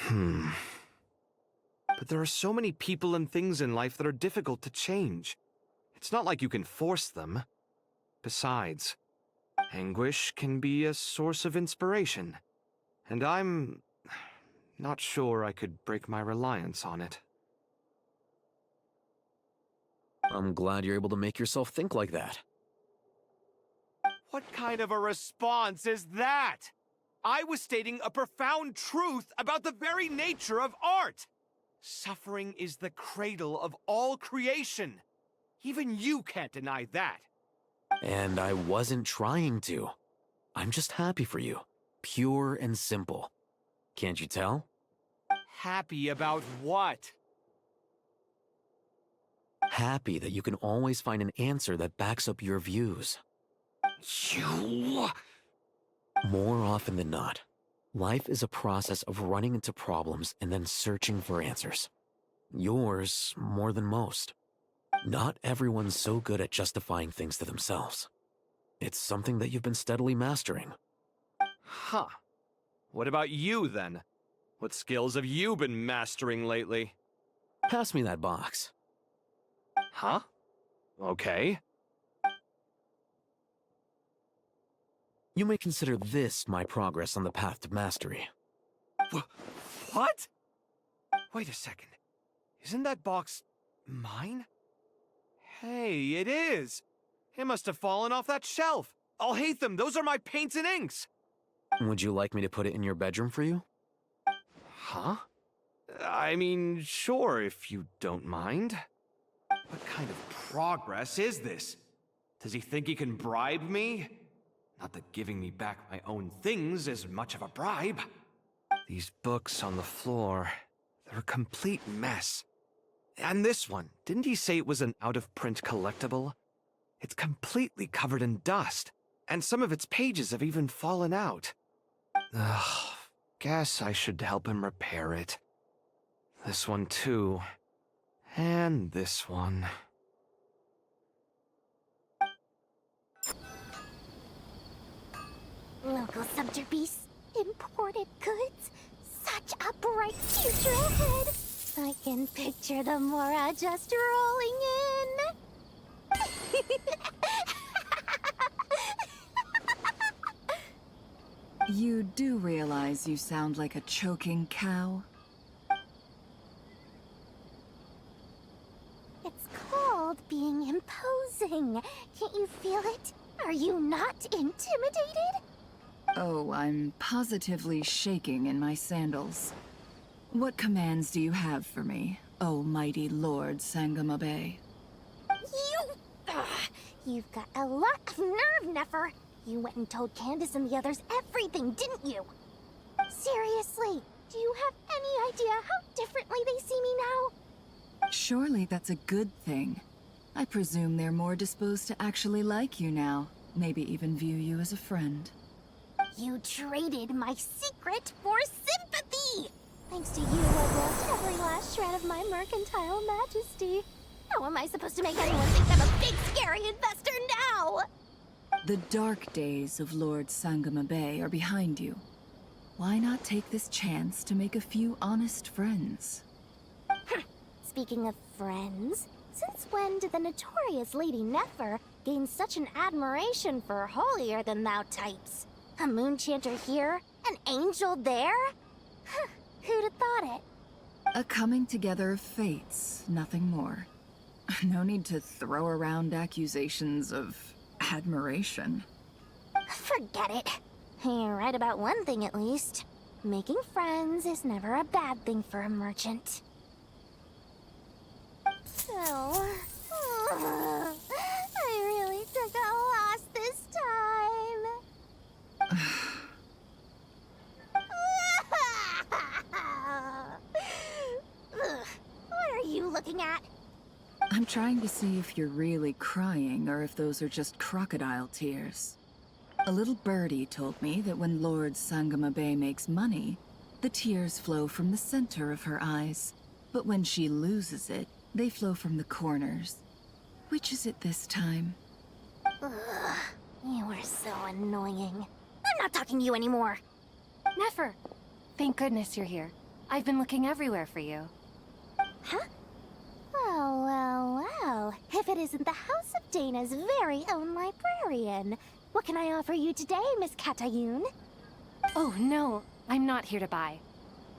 But there are so many people and things in life that are difficult to change. It's not like you can force them. Besides, anguish can be a source of inspiration. And I'm not sure I could break my reliance on it. I'm glad you're able to make yourself think like that. What kind of a response is that? I was stating a profound truth about the very nature of art. Suffering is the cradle of all creation. Even you can't deny that. And I wasn't trying to. I'm just happy for you. Pure and simple. Can't you tell? Happy about what? Happy that you can always find an answer that backs up your views. You... More often than not, life is a process of running into problems and then searching for answers. Yours more than most. Not everyone's so good at justifying things to themselves. It's something that you've been steadily mastering. Huh. What about you, then? What skills have you been mastering lately? Pass me that box. Huh? Okay. You may consider this my progress on the path to mastery. What? Wait a second. Isn't that box mine? Hey, it is! It must have fallen off that shelf! I'll hate them! Those are my paints and inks! Would you like me to put it in your bedroom for you? Huh? I mean, sure, if you don't mind. What kind of progress is this? Does he think he can bribe me? Not that giving me back my own things is much of a bribe. These books on the floor, they're a complete mess. And this one, didn't he say it was an out-of-print collectible? It's completely covered in dust, and some of its pages have even fallen out. Ugh, guess I should help him repair it. This one too. And this one. Local subterfuge, imported goods. Such a bright future ahead. I can picture the Mora just rolling in. You do realize you sound like a choking cow? It's called being imposing. Can't you feel it? Are you not intimidated? Oh, I'm positively shaking in my sandals. What commands do you have for me, oh mighty Lord Sangamabe? You've got a lot of nerve, Nefer. You went and told Candace and the others everything, didn't you? Seriously, do you have any idea how differently they see me now? Surely that's a good thing. I presume they're more disposed to actually like you now, maybe even view you as a friend. You traded my secret for sympathy! Thanks to you, I've lost every last shred of my mercantile majesty. How am I supposed to make anyone think I'm a big, scary investor now? The dark days of Lord Sangamabe are behind you. Why not take this chance to make a few honest friends? Speaking of friends, since when did the notorious Lady Nefer gain such an admiration for holier-than-thou types? A moon chanter here, an angel there? Who'd have thought it? A coming together of fates, nothing more. No need to throw around accusations of admiration. Forget it. You're right about one thing at least. Making friends is never a bad thing for a merchant. Oh, I really took a loss this time. What are you looking at? I'm trying to see if you're really crying or if those are just crocodile tears. A little birdie told me that when Lord Sangamabe makes money, the tears flow from the center of her eyes. But when she loses it, they flow from the corners. Which is it this time? Ugh, you are so annoying. I'm not talking to you anymore. Nefer, thank goodness you're here. I've been looking everywhere for you. Huh? Well. If it isn't the House of Dana's very own librarian. What can I offer you today, Miss Katayun? Oh, no. I'm not here to buy.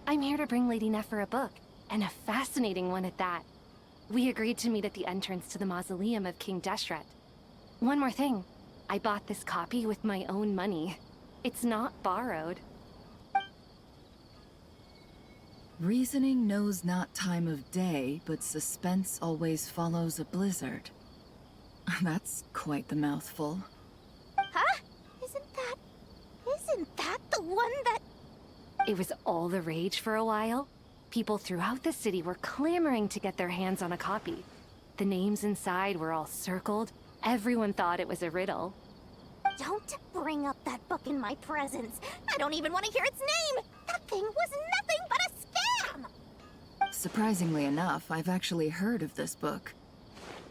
I'm here to bring Lady Nefer a book, and a fascinating one at that. We agreed to meet at the entrance to the mausoleum of King Deshret. One more thing. I bought this copy with my own money. It's not borrowed. Reasoning knows not time of day, but suspense always follows a blizzard. That's quite the mouthful. Huh? Isn't that the one that... It was all the rage for a while. People throughout the city were clamoring to get their hands on a copy. The names inside were all circled. Everyone thought it was a riddle. Don't bring up that book in my presence. I don't even want to hear its name. That thing was nothing but a scam. Surprisingly enough, I've actually heard of this book.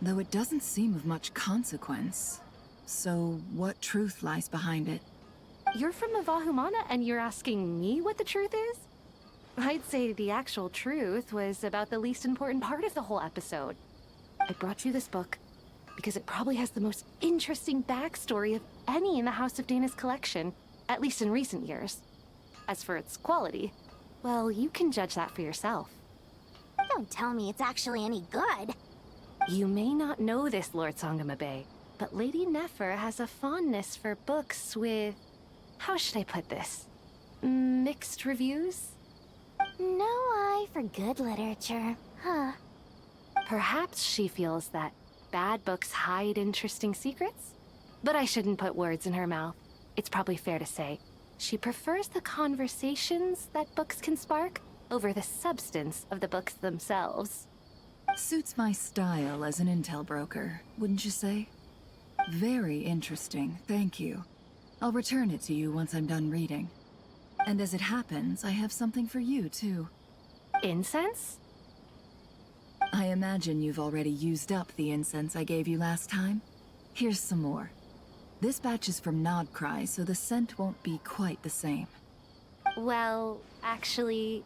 Though it doesn't seem of much consequence. So, what truth lies behind it? You're from Avahumana and you're asking me what the truth is? I'd say the actual truth was about the least important part of the whole episode. I brought you this book because it probably has the most interesting backstory of any in the House of Dana's collection, at least in recent years. As for its quality, well, you can judge that for yourself. Don't tell me it's actually any good. You may not know this, Lord Sangamabe, but Lady Nefer has a fondness for books with... how should I put this? Mixed reviews? No eye for good literature, huh? Perhaps she feels that bad books hide interesting secrets? But I shouldn't put words in her mouth. It's probably fair to say she prefers the conversations that books can spark over the substance of the books themselves. Suits my style as an intel broker, wouldn't you say? Very interesting, thank you. I'll return it to you once I'm done reading. And as it happens, I have something for you, too. Incense? I imagine you've already used up the incense I gave you last time. Here's some more. This batch is from Nodcry, so the scent won't be quite the same. Well, actually,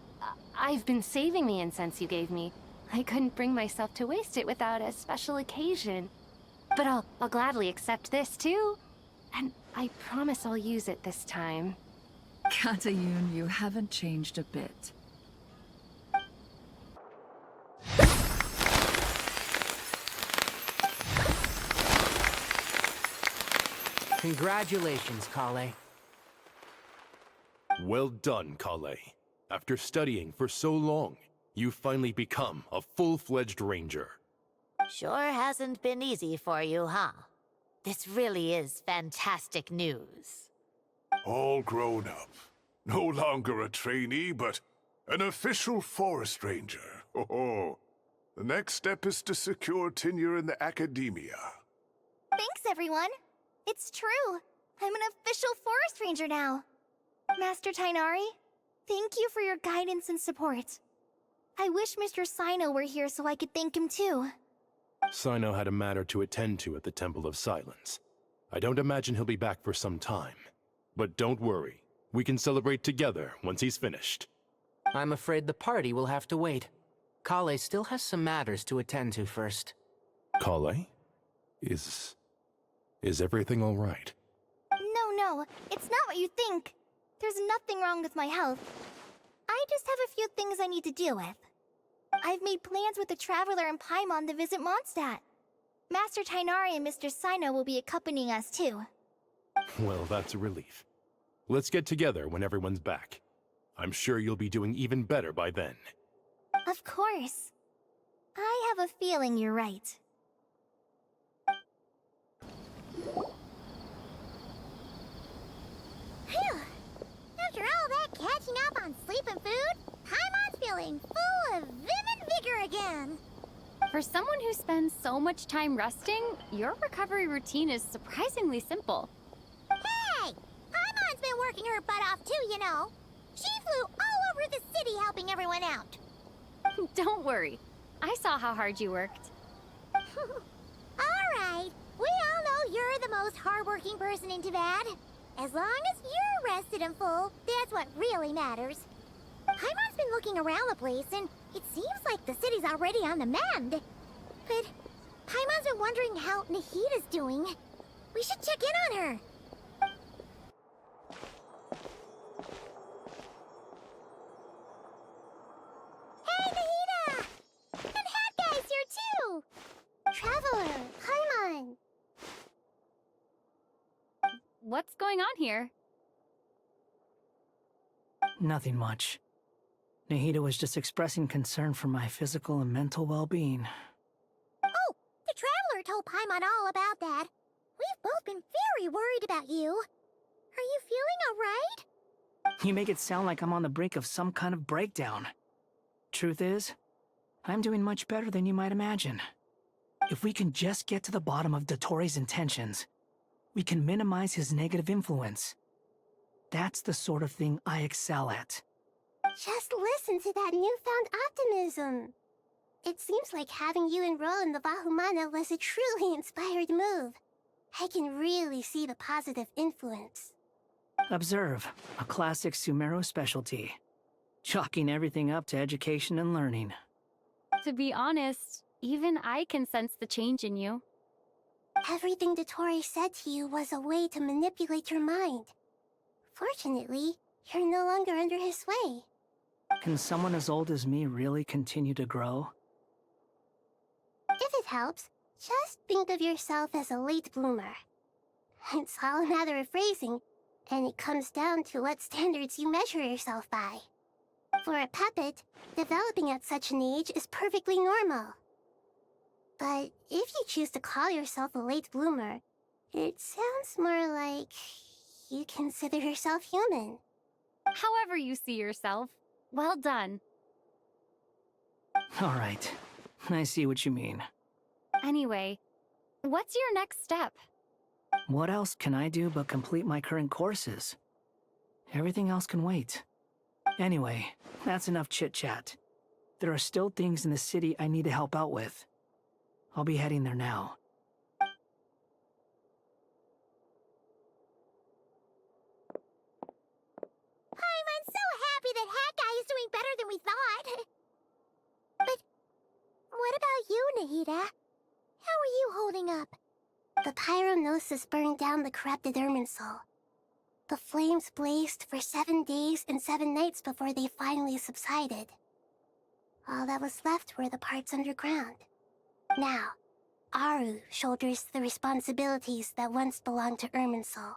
I've been saving the incense you gave me. I couldn't bring myself to waste it without a special occasion. But I'll gladly accept this, too. And I promise I'll use it this time. Katayun, you haven't changed a bit. Congratulations, Kale. Well done, Kale. After studying for so long, you've finally become a full-fledged ranger. Sure hasn't been easy for you, huh? This really is fantastic news. All grown up. No longer a trainee, but an official forest ranger. Oh, the next step is to secure tenure in the academia. Thanks, everyone. It's true. I'm an official forest ranger now. Master Tainari, thank you for your guidance and support. I wish Mr. Sino were here so I could thank him too. Sino had a matter to attend to at the Temple of Silence. I don't imagine he'll be back for some time. But don't worry. We can celebrate together once he's finished. I'm afraid the party will have to wait. Kale still has some matters to attend to first. Kale? Is everything all right? No, it's not what you think. There's nothing wrong with my health. I just have a few things I need to deal with. I've made plans with the Traveler and Paimon to visit Mondstadt. Master Tainari and Mr. Sino will be accompanying us too. Well, that's a relief. Let's get together when everyone's back. I'm sure you'll be doing even better by then. Of course. I have a feeling you're right. Phew! After all that catching up on sleep and food, Paimon's feeling full of vim and vigor again. For someone who spends so much time resting, your recovery routine is surprisingly simple. Hey! Paimon's been working her butt off too, you know. She flew all over the city helping everyone out. Don't worry. I saw how hard you worked. Alright, we all know you're the most hardworking person in Tavad. As long as you're rested and full, that's what really matters. Paimon's been looking around the place, and it seems like the city's already on the mend. But Paimon's been wondering how Nahida's doing. We should check in on her. Hey, Nahida! And Hat Guy's here too! Traveler, Paimon! what's going on here? Nothing much. Nahida was just expressing concern for my physical and mental well-being. Oh, the Traveler told Paimon all about that. We've both been very worried about you. Are you feeling alright? You make it sound like I'm on the brink of some kind of breakdown. Truth is, I'm doing much better than you might imagine. If we can just get to the bottom of Dottoro's intentions, we can minimize his negative influence. That's the sort of thing I excel at. Just listen to that newfound optimism. It seems like having you enroll in the Vahumana was a truly inspired move. I can really see the positive influence. Observe, a classic Sumeru specialty. Chalking everything up to education and learning. To be honest, even I can sense the change in you. Everything Dottore said to you was a way to manipulate your mind. Fortunately, you're no longer under his sway. Can someone as old as me really continue to grow? If it helps, just think of yourself as a late bloomer. It's all a matter of phrasing, and it comes down to what standards you measure yourself by. For a puppet, developing at such an age is perfectly normal. But if you choose to call yourself a late bloomer, it sounds more like you consider yourself human. However you see yourself, well done. All right, I see what you mean. Anyway, what's your next step? What else can I do but complete my current courses? Everything else can wait. Anyway, that's enough chit-chat. There are still things in the city I need to help out with. I'll be heading there now. I'm so happy that Hat Guy is doing better than we thought. But what about you, Nahida? How are you holding up? The pyronosis burned down the corrupted Irminsul. The flames blazed for 7 days and 7 nights before they finally subsided. All that was left were the parts underground. Now, Aru shoulders the responsibilities that once belonged to Irminsul.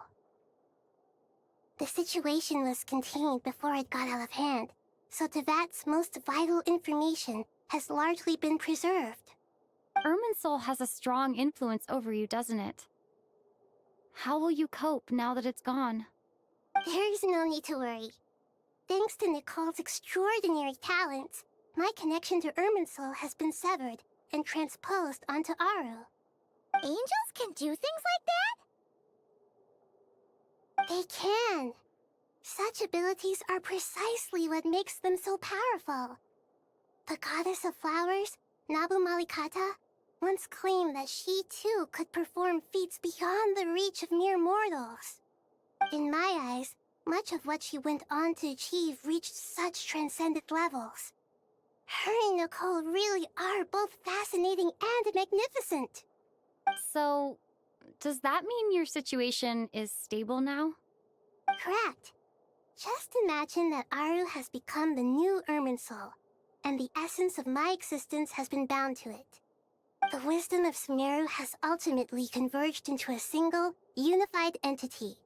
The situation was contained before it got out of hand, so Tevat's most vital information has largely been preserved. Irminsul has a strong influence over you, doesn't it? How will you cope now that it's gone? There is no need to worry. Thanks to Nicole's extraordinary talents, my connection to Irminsul has been severed and transposed onto Aru. Angels can do things like that? They can. Such abilities are precisely what makes them so powerful. The goddess of flowers, Nabu Malikata, once claimed that she too could perform feats beyond the reach of mere mortals. In my eyes, much of what she went on to achieve reached such transcendent levels. Her and Nicole really are both fascinating and magnificent. So, does that mean your situation is stable now? Correct. Just imagine that Aru has become the new Irminsul, and the essence of my existence has been bound to it. The wisdom of Sumeru has ultimately converged into a single, unified entity.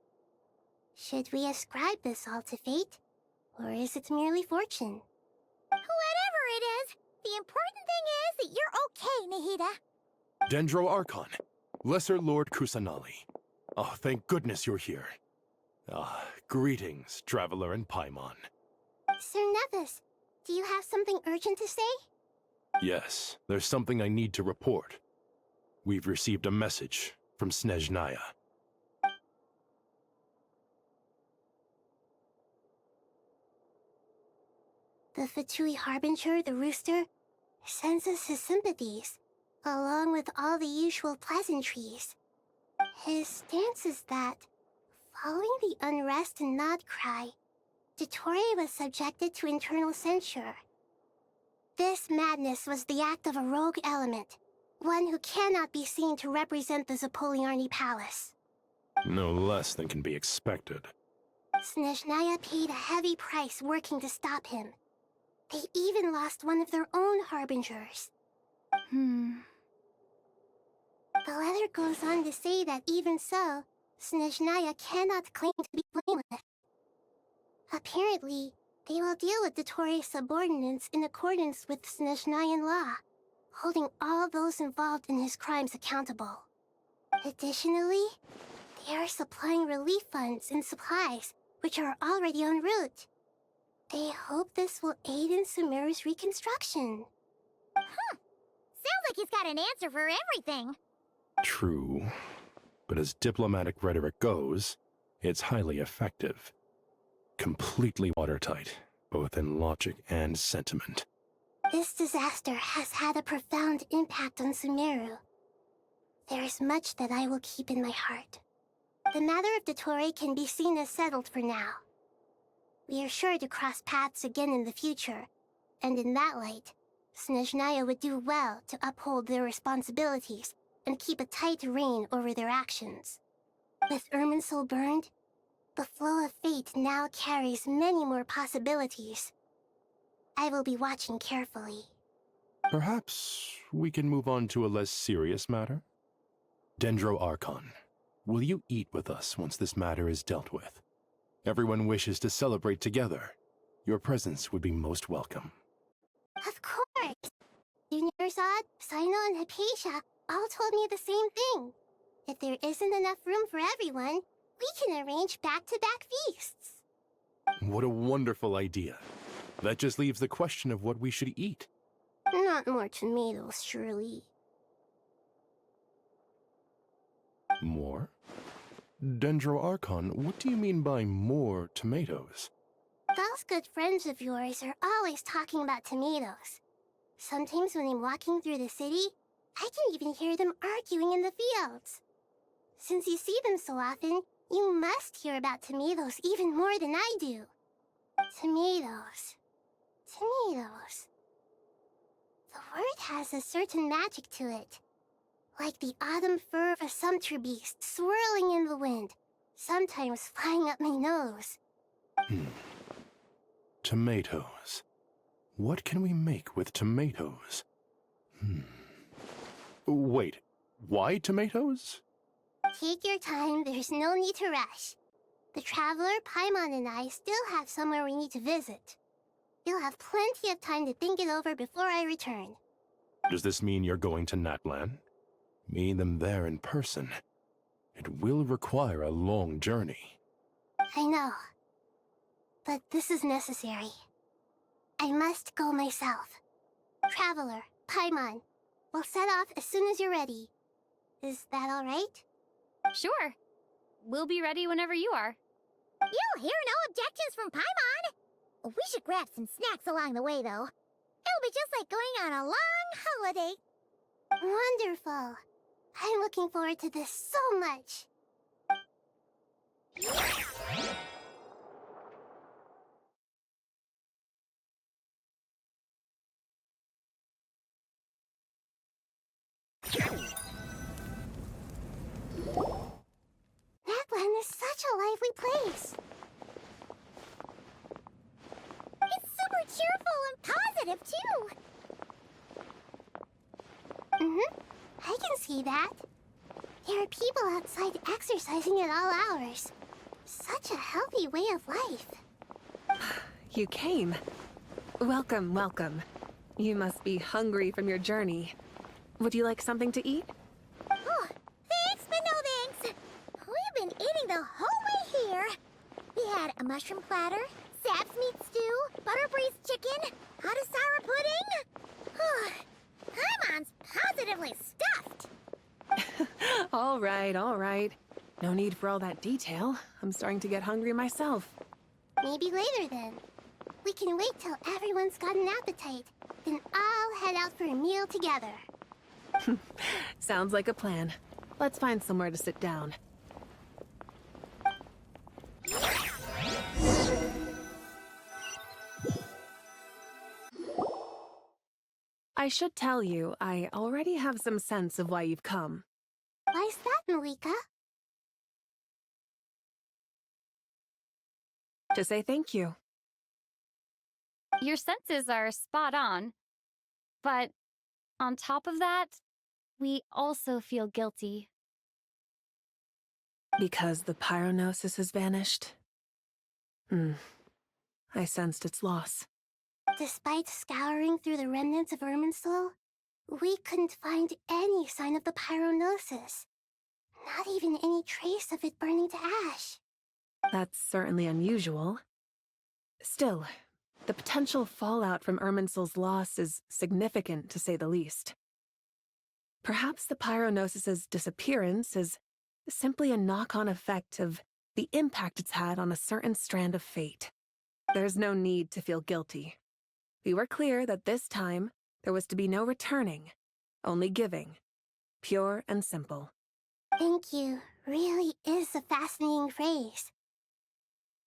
Should we ascribe this all to fate, or is it merely fortune? Whatever it is, the important thing is that you're okay, Nahida. Dendro Archon, Lesser Lord Kusanali. Oh, thank goodness you're here. Greetings, Traveler and Paimon. Sir Nevis, do you have something urgent to say? Yes, there's something I need to report. We've received a message from Snezhnaya. The Fatui Harbinger, the Rooster, sends us his sympathies, along with all the usual pleasantries. His stance is that, following the unrest and Nod Cry, Dottore was subjected to internal censure. This madness was the act of a rogue element, one who cannot be seen to represent the Zapoliarni Palace. No less than can be expected. Snezhnaya paid a heavy price working to stop him. They even lost one of their own Harbingers. The letter goes on to say that even so, Snezhnaya cannot claim to be blameless. Apparently, they will deal with Dottore subordinates in accordance with Snezhnayan law, holding all those involved in his crimes accountable. Additionally, they are supplying relief funds and supplies, which are already en route. They hope this will aid in Sumeru's reconstruction. Sounds like he's got an answer for everything. True. But as diplomatic rhetoric goes, it's highly effective. Completely watertight, both in logic and sentiment. This disaster has had a profound impact on Sumeru. There is much that I will keep in my heart. The matter of Dottore can be seen as settled for now. We are sure to cross paths again in the future, and in that light, Snezhnaya would do well to uphold their responsibilities and keep a tight rein over their actions. With Irminsul burned, the flow of fate now carries many more possibilities. I will be watching carefully. Perhaps we can move on to a less serious matter? Dendro Archon, will you eat with us once this matter is dealt with? Everyone wishes to celebrate together. Your presence would be most welcome. Of course! Junior-Zod, Sino, and Hypatia all told me the same thing. If there isn't enough room for everyone, we can arrange back-to-back feasts. What a wonderful idea. That just leaves the question of what we should eat. Not more tomatoes, surely. More? Dendro Archon, what do you mean by more tomatoes? Those good friends of yours are always talking about tomatoes. Sometimes when I'm walking through the city, I can even hear them arguing in the fields. Since you see them so often, you must hear about tomatoes even more than I do. Tomatoes. Tomatoes. The word has a certain magic to it. Like the autumn fur of a sumpter beast swirling in the wind, sometimes flying up my nose. Tomatoes. What can we make with tomatoes? Wait, why tomatoes? Take your time, there's no need to rush. The Traveler, Paimon, and I still have somewhere we need to visit. You'll have plenty of time to think it over before I return. Does this mean you're going to Natlan? Meeting them there in person. It will require a long journey. I know. But this is necessary. I must go myself. Traveler, Paimon, we'll set off as soon as you're ready. Is that all right? Sure. We'll be ready whenever you are. You'll hear no objections from Paimon. We should grab some snacks along the way, though. It'll be just like going on a long holiday. Wonderful. I'm looking forward to this so much. Natlan is such a lively place. It's super cheerful and positive, too. I can see that. There are people outside exercising at all hours. Such a healthy way of life. You came. Welcome, welcome. You must be hungry from your journey. Would you like something to eat? Oh, thanks, but no thanks. We've been eating the whole way here. We had a mushroom platter, sap's meat stew, butter braised chicken, Adasara pudding. Paimon's positively stuffed. All right, all right. No need for all that detail. I'm starting to get hungry myself. Maybe later then. We can wait till everyone's got an appetite, then all head out for a meal together. Sounds like a plan. Let's find somewhere to sit down. I should tell you, I already have some sense of why you've come. Why's that, Malika? To say thank you. Your senses are spot on. But on top of that, we also feel guilty. Because the pyronosis has vanished? I sensed its loss. Despite scouring through the remnants of Irminsul, we couldn't find any sign of the pyronosis. Not even any trace of it burning to ash. That's certainly unusual. Still, the potential fallout from Irminsul's loss is significant, to say the least. Perhaps the pyronosis's disappearance is simply a knock-on effect of the impact it's had on a certain strand of fate. There's no need to feel guilty. We were clear that this time there was to be no returning, only giving. Pure and simple. Thank you really is a fascinating phrase.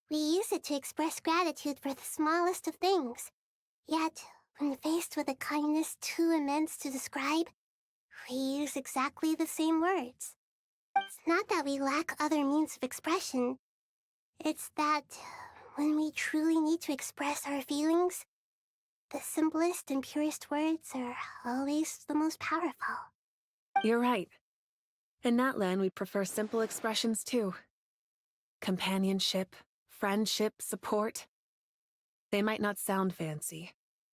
We use it to express gratitude for the smallest of things. Yet, when faced with a kindness too immense to describe, we use exactly the same words. It's not that we lack other means of expression. It's that when we truly need to express our feelings, the simplest and purest words are always the most powerful. You're right. In Natlan, we prefer simple expressions too. Companionship, friendship, support. They might not sound fancy,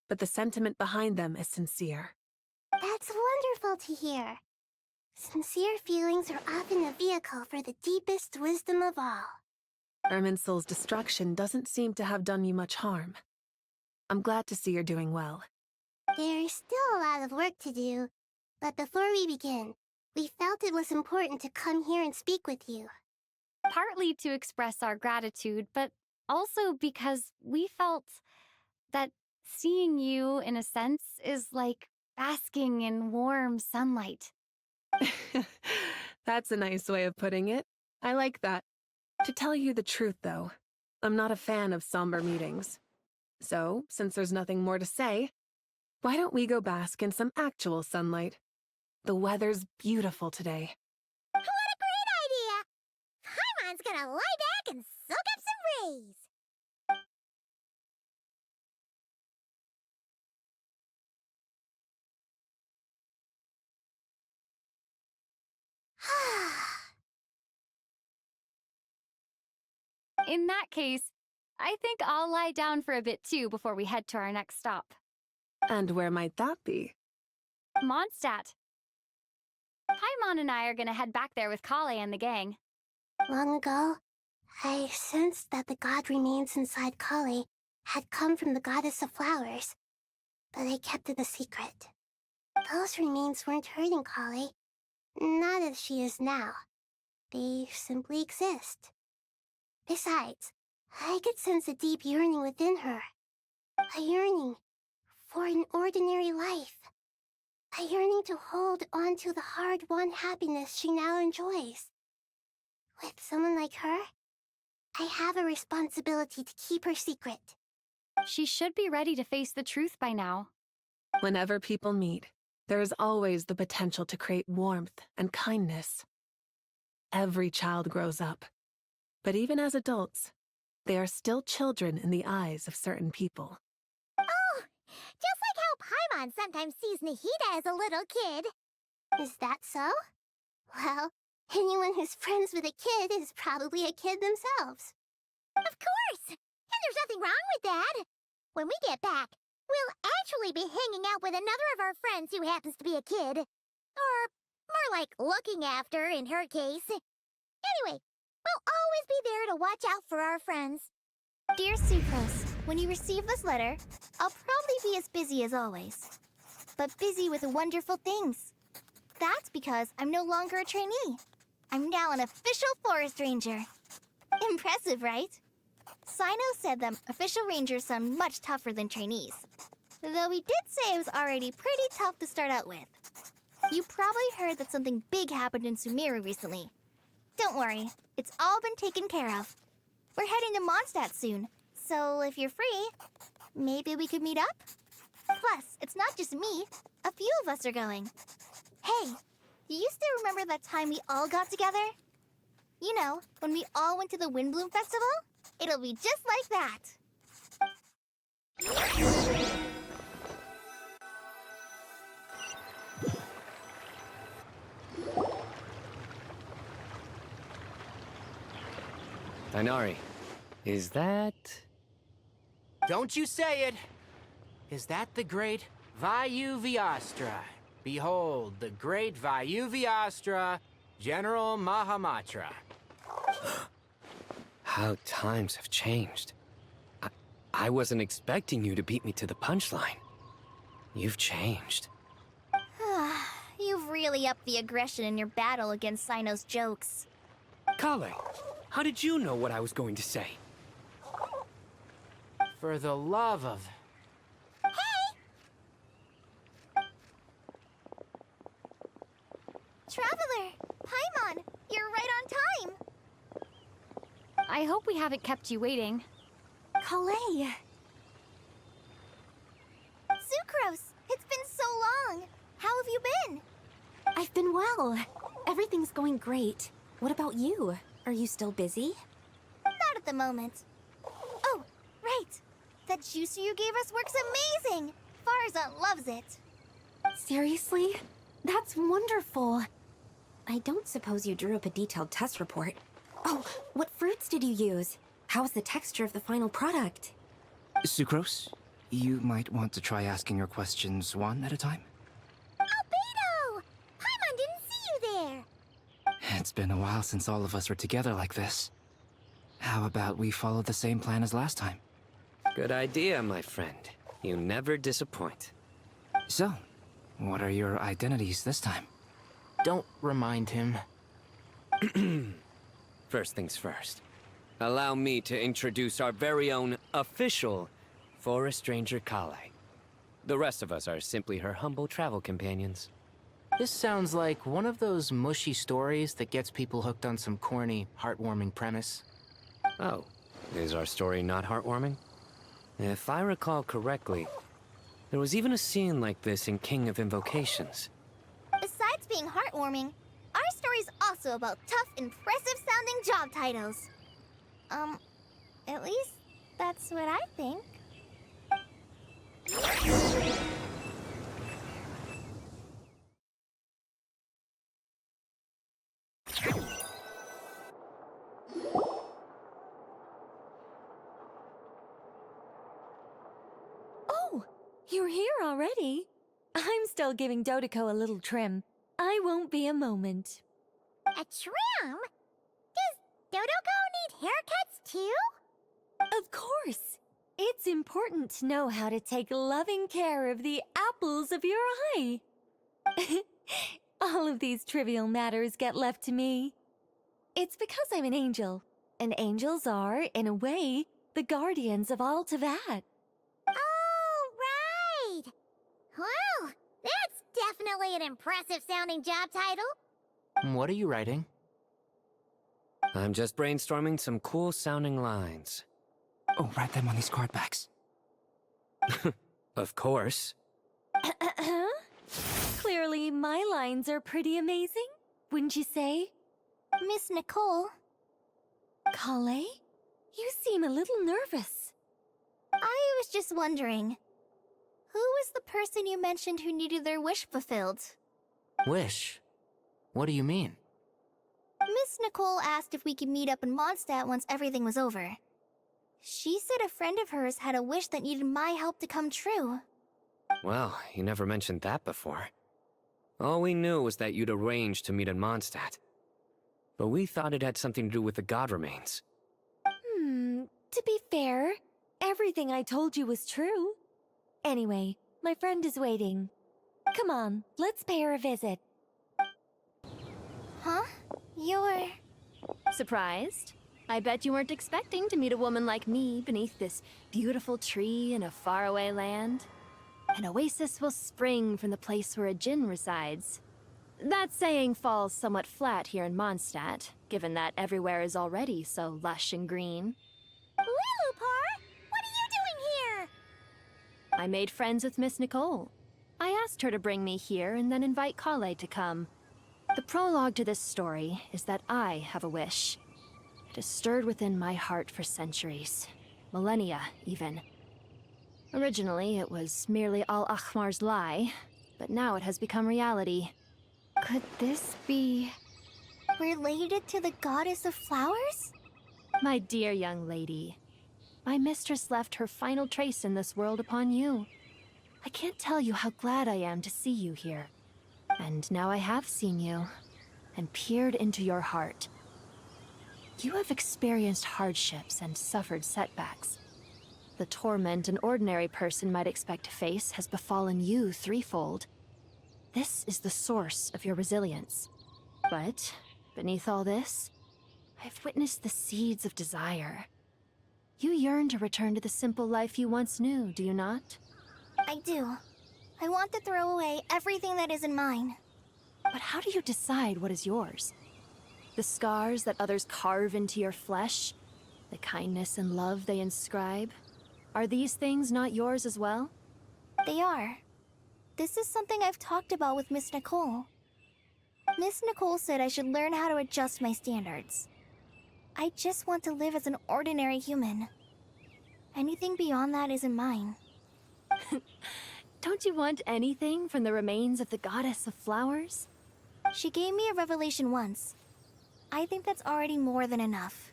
but the sentiment behind them is sincere. That's wonderful to hear. Sincere feelings are often a vehicle for the deepest wisdom of all. Irminsul's destruction doesn't seem to have done you much harm. I'm glad to see you're doing well. There's still a lot of work to do, but before we begin, we felt it was important to come here and speak with you. Partly to express our gratitude, but also because we felt that seeing you, in a sense, is like basking in warm sunlight. That's a nice way of putting it. I like that. To tell you the truth, though, I'm not a fan of somber meetings. So, since there's nothing more to say, why don't we go bask in some actual sunlight? The weather's beautiful today. What a great idea! Paimon's gonna lie back and soak up some rays. In that case, I think I'll lie down for a bit too before we head to our next stop. And where might that be? Mondstadt. Paimon and I are gonna head back there with Kale and the gang. Long ago, I sensed that the god remains inside Kale had come from the goddess of flowers, but I kept it a secret. Those remains weren't hurting Kale, not as she is now. They simply exist. Besides, I could sense a deep yearning within her. A yearning for an ordinary life. A yearning to hold on to the hard-won happiness she now enjoys. With someone like her, I have a responsibility to keep her secret. She should be ready to face the truth by now. Whenever people meet, there is always the potential to create warmth and kindness. Every child grows up. But even as adults, they are still children in the eyes of certain people. Oh, just like how Paimon sometimes sees Nahida as a little kid. Is that so? Well, anyone who's friends with a kid is probably a kid themselves. Of course! And there's nothing wrong with that. When we get back, we'll actually be hanging out with another of our friends who happens to be a kid. Or more like looking after, in her case. Anyway, we'll always be there to watch out for our friends. Dear Sucrose, when you receive this letter, I'll probably be as busy as always. But busy with wonderful things. That's because I'm no longer a trainee. I'm now an official forest ranger. Impressive, right? Sino said that official rangers sound much tougher than trainees. Though he did say it was already pretty tough to start out with. You probably heard that something big happened in Sumeru recently. Don't worry, it's all been taken care of. We're heading to Mondstadt soon, so if you're free, maybe we could meet up? Plus, it's not just me. A few of us are going. Hey, do you still remember that time we all got together? You know, when we all went to the Windbloom Festival? It'll be just like that. Dainari, is that... Don't you say it! Is that the great Vayuvyastra? Behold, the great Vayuvyastra, General Mahamatra. How times have changed. I wasn't expecting you to beat me to the punchline. You've changed. You've really upped the aggression in your battle against Sino's jokes. Kale, how did you know what I was going to say? For the love of... Traveler! Paimon! You're right on time! I hope we haven't kept you waiting. Kalei! Sucrose! It's been so long! How have you been? I've been well. Everything's going great. What about you? Are you still busy? Not at the moment. Oh, right! That juicer you gave us works amazing! Farzan loves it! Seriously? That's wonderful. I don't suppose you drew up a detailed test report. Oh, what fruits did you use? How's the texture of the final product? Sucrose, you might want to try asking your questions one at a time. Albedo! Paimon didn't see you there! It's been a while since all of us were together like this. How about we follow the same plan as last time? Good idea, my friend. You never disappoint. So, what are your identities this time? Don't remind him. First things first. Allow me to introduce our very own official Forest Ranger Kale. The rest of us are simply her humble travel companions. This sounds like one of those mushy stories that gets people hooked on some corny, heartwarming premise. Oh, is our story not heartwarming? If I recall correctly, there was even a scene like this in King of Invocations. Besides being heartwarming, our story's also about tough, impressive-sounding job titles. At least that's what I think. Oh, you're here already? I'm still giving Dodeko a little trim. I won't be a moment. A trim? Does Dodoko need haircuts too? Of course. It's important to know how to take loving care of the apples of your eye. All of these trivial matters get left to me. It's because I'm an angel, and angels are, in a way, the guardians of all Teyvat. Oh, right! Well, that's definitely an impressive-sounding job title. What are you writing? I'm just brainstorming some cool-sounding lines. Oh, write them on these card backs. Of course. Clearly, my lines are pretty amazing, wouldn't you say? Miss Nicole. Kale? You seem a little nervous. I was just wondering, who was the person you mentioned who needed their wish fulfilled? Wish? What do you mean? Miss Nicole asked if we could meet up in Mondstadt once everything was over. She said a friend of hers had a wish that needed my help to come true. Well, you never mentioned that before. All we knew was that you'd arranged to meet in Mondstadt. But we thought it had something to do with the god remains. To be fair, everything I told you was true. Anyway, my friend is waiting. Come on, let's pay her a visit. Huh? You're... Surprised? I bet you weren't expecting to meet a woman like me beneath this beautiful tree in a faraway land. An oasis will spring from the place where a djinn resides. That saying falls somewhat flat here in Mondstadt, given that everywhere is already so lush and green. Lilupar, what are you doing here? I made friends with Miss Nicole. I asked her to bring me here and then invite Kale to come. The prologue to this story is that I have a wish. It has stirred within my heart for centuries. Millennia, even. Originally, it was merely Al-Ahmar's lie, but now it has become reality. Could this be... related to the goddess of flowers? My dear young lady, my mistress left her final trace in this world upon you. I can't tell you how glad I am to see you here. And now I have seen you, and peered into your heart. You have experienced hardships and suffered setbacks. The torment an ordinary person might expect to face has befallen you threefold. This is the source of your resilience. But, beneath all this, I've witnessed the seeds of desire. You yearn to return to the simple life you once knew, do you not? I do. I want to throw away everything that isn't mine. But how do you decide what is yours? The scars that others carve into your flesh? The kindness and love they inscribe? Are these things not yours as well? They are. This is something I've talked about with Miss Nicole. Miss Nicole said I should learn how to adjust my standards. I just want to live as an ordinary human. Anything beyond that isn't mine. Don't you want anything from the remains of the goddess of flowers? She gave me a revelation once. I think that's already more than enough.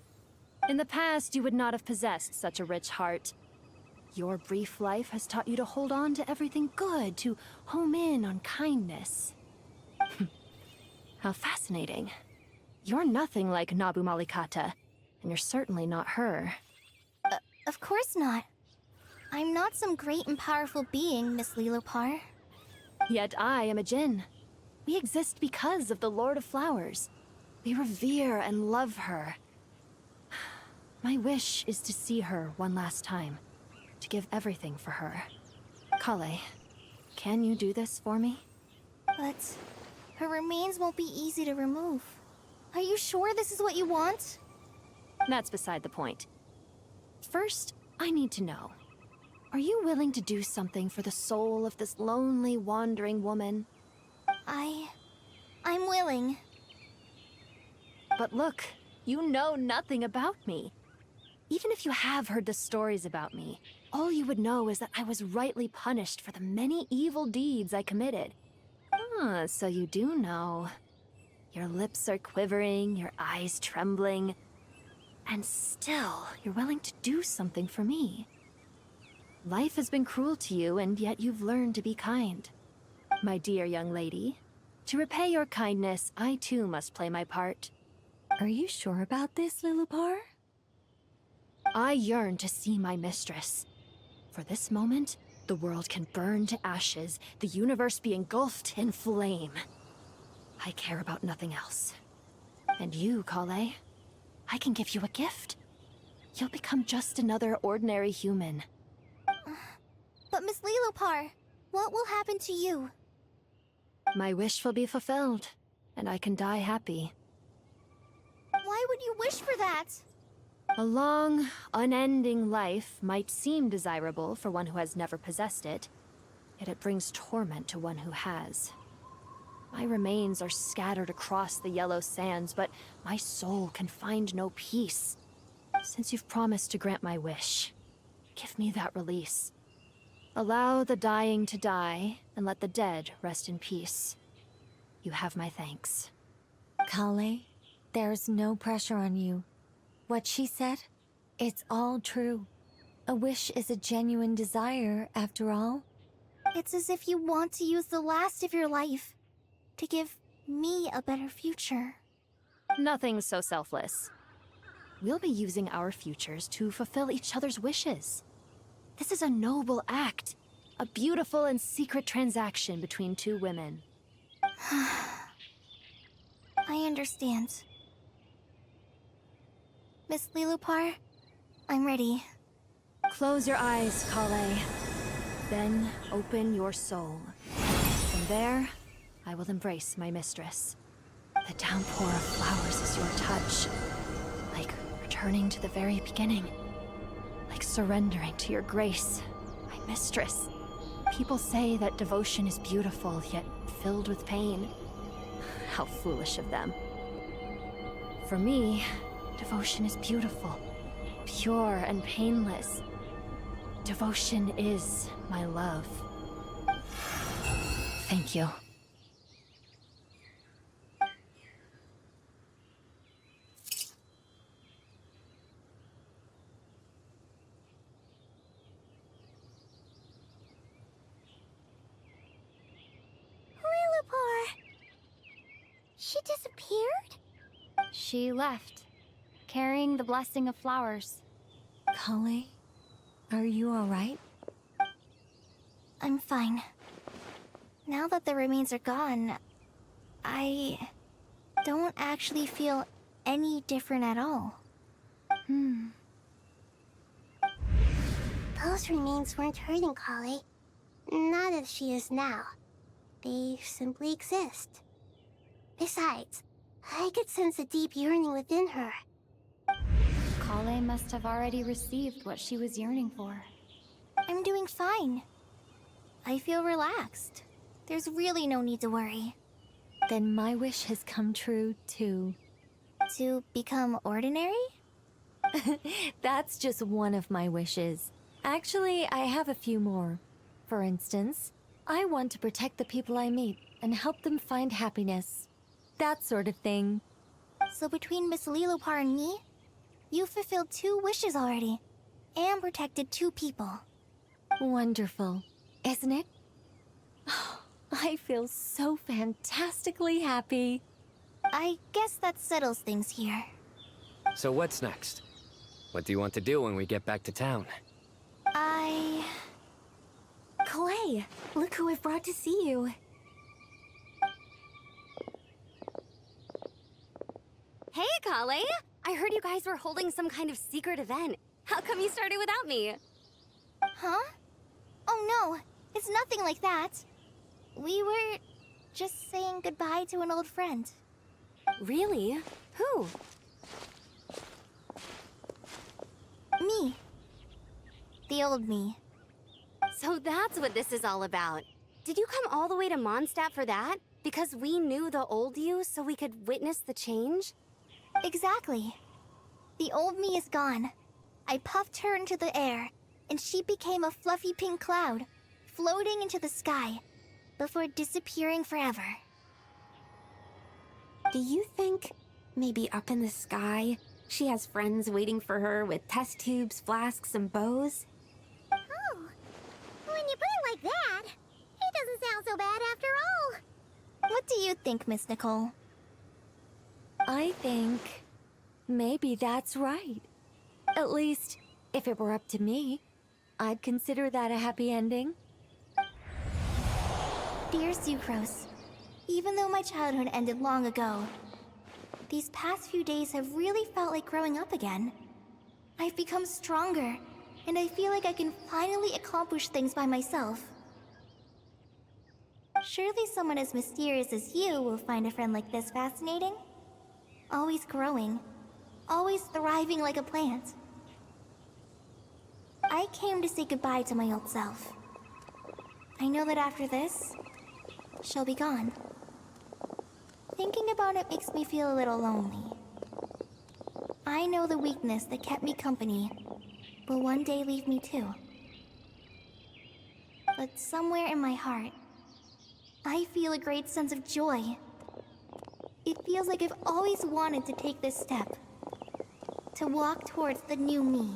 In the past, you would not have possessed such a rich heart. Your brief life has taught you to hold on to everything good, to home in on kindness. How fascinating. You're nothing like Nabu Malikata, and you're certainly not her. Of course not. I'm not some great and powerful being, Miss Lilopar. Yet I am a Jinn. We exist because of the Lord of Flowers. We revere and love her. My wish is to see her one last time, to give everything for her. Kale, can you do this for me? But her remains won't be easy to remove. Are you sure this is what you want? That's beside the point. First, I need to know. Are you willing to do something for the soul of this lonely, wandering woman? I'm willing. But look, you know nothing about me. Even if you have heard the stories about me, all you would know is that I was rightly punished for the many evil deeds I committed. Ah, so you do know. Your lips are quivering, your eyes trembling, and still you're willing to do something for me. Life has been cruel to you, and yet you've learned to be kind. My dear young lady, to repay your kindness, I too must play my part. Are you sure about this, Lilopar? I yearn to see my mistress. For this moment, the world can burn to ashes, the universe be engulfed in flame. I care about nothing else. And you, Kale, I can give you a gift. You'll become just another ordinary human. But Miss Lilopar, what will happen to you? My wish will be fulfilled, and I can die happy. Why would you wish for that? A long, unending life might seem desirable for one who has never possessed it, yet it brings torment to one who has. My remains are scattered across the yellow sands, but my soul can find no peace. Since you've promised to grant my wish, give me that release. Allow the dying to die, and let the dead rest in peace. You have my thanks. Kale, there's no pressure on you. What she said, it's all true. A wish is a genuine desire, after all. It's as if you want to use the last of your life to give me a better future. Nothing so selfless. We'll be using our futures to fulfill each other's wishes. This is a noble act, a beautiful and secret transaction between two women. I understand. Miss Lilopar, I'm ready. Close your eyes, Kale. Then open your soul. From there, I will embrace my mistress. The downpour of flowers is your touch. Like returning to the very beginning. Like surrendering to your grace, my mistress. People say that devotion is beautiful, yet filled with pain. How foolish of them. For me, devotion is beautiful, pure and painless. Devotion is my love. Thank you. disappeared? She left, carrying the blessing of flowers. Kale, are you alright? I'm fine. Now that the remains are gone, I don't actually feel any different at all. Those remains weren't hurting Kale. Not as she is now. They simply exist. Besides, I could sense a deep yearning within her. Kale must have already received what she was yearning for. I'm doing fine. I feel relaxed. There's really no need to worry. Then my wish has come true, too. To become ordinary? That's just one of my wishes. Actually, I have a few more. For instance, I want to protect the people I meet and help them find happiness. That sort of thing. So between Miss Lilopar and me, you fulfilled 2 wishes already. And protected 2 people. Wonderful, isn't it? I feel so fantastically happy. I guess that settles things here. So what's next? What do you want to do when we get back to town? Clay, look who I've brought to see you. Hey, Kale! I heard you guys were holding some kind of secret event. How come you started without me? Huh? Oh no, it's nothing like that. We were just saying goodbye to an old friend. Really? Who? Me. The old me. So that's what this is all about. Did you come all the way to Mondstadt for that? Because we knew the old you so we could witness the change? Exactly. The old me is gone. I puffed her into the air, and she became a fluffy pink cloud, floating into the sky, before disappearing forever. Do you think, maybe up in the sky, she has friends waiting for her with test tubes, flasks, and bows? Oh, when you put it like that, it doesn't sound so bad after all. What do you think, Miss Nicole? I think maybe that's right. At least, if it were up to me, I'd consider that a happy ending. Dear Sucrose, even though my childhood ended long ago, these past few days have really felt like growing up again. I've become stronger, and I feel like I can finally accomplish things by myself. Surely someone as mysterious as you will find a friend like this fascinating? Always growing, always thriving like a plant. I came to say goodbye to my old self. I know that after this, she'll be gone. Thinking about it makes me feel a little lonely. I know the weakness that kept me company will one day leave me too. But somewhere in my heart, I feel a great sense of joy. It feels like I've always wanted to take this step. To walk towards the new me.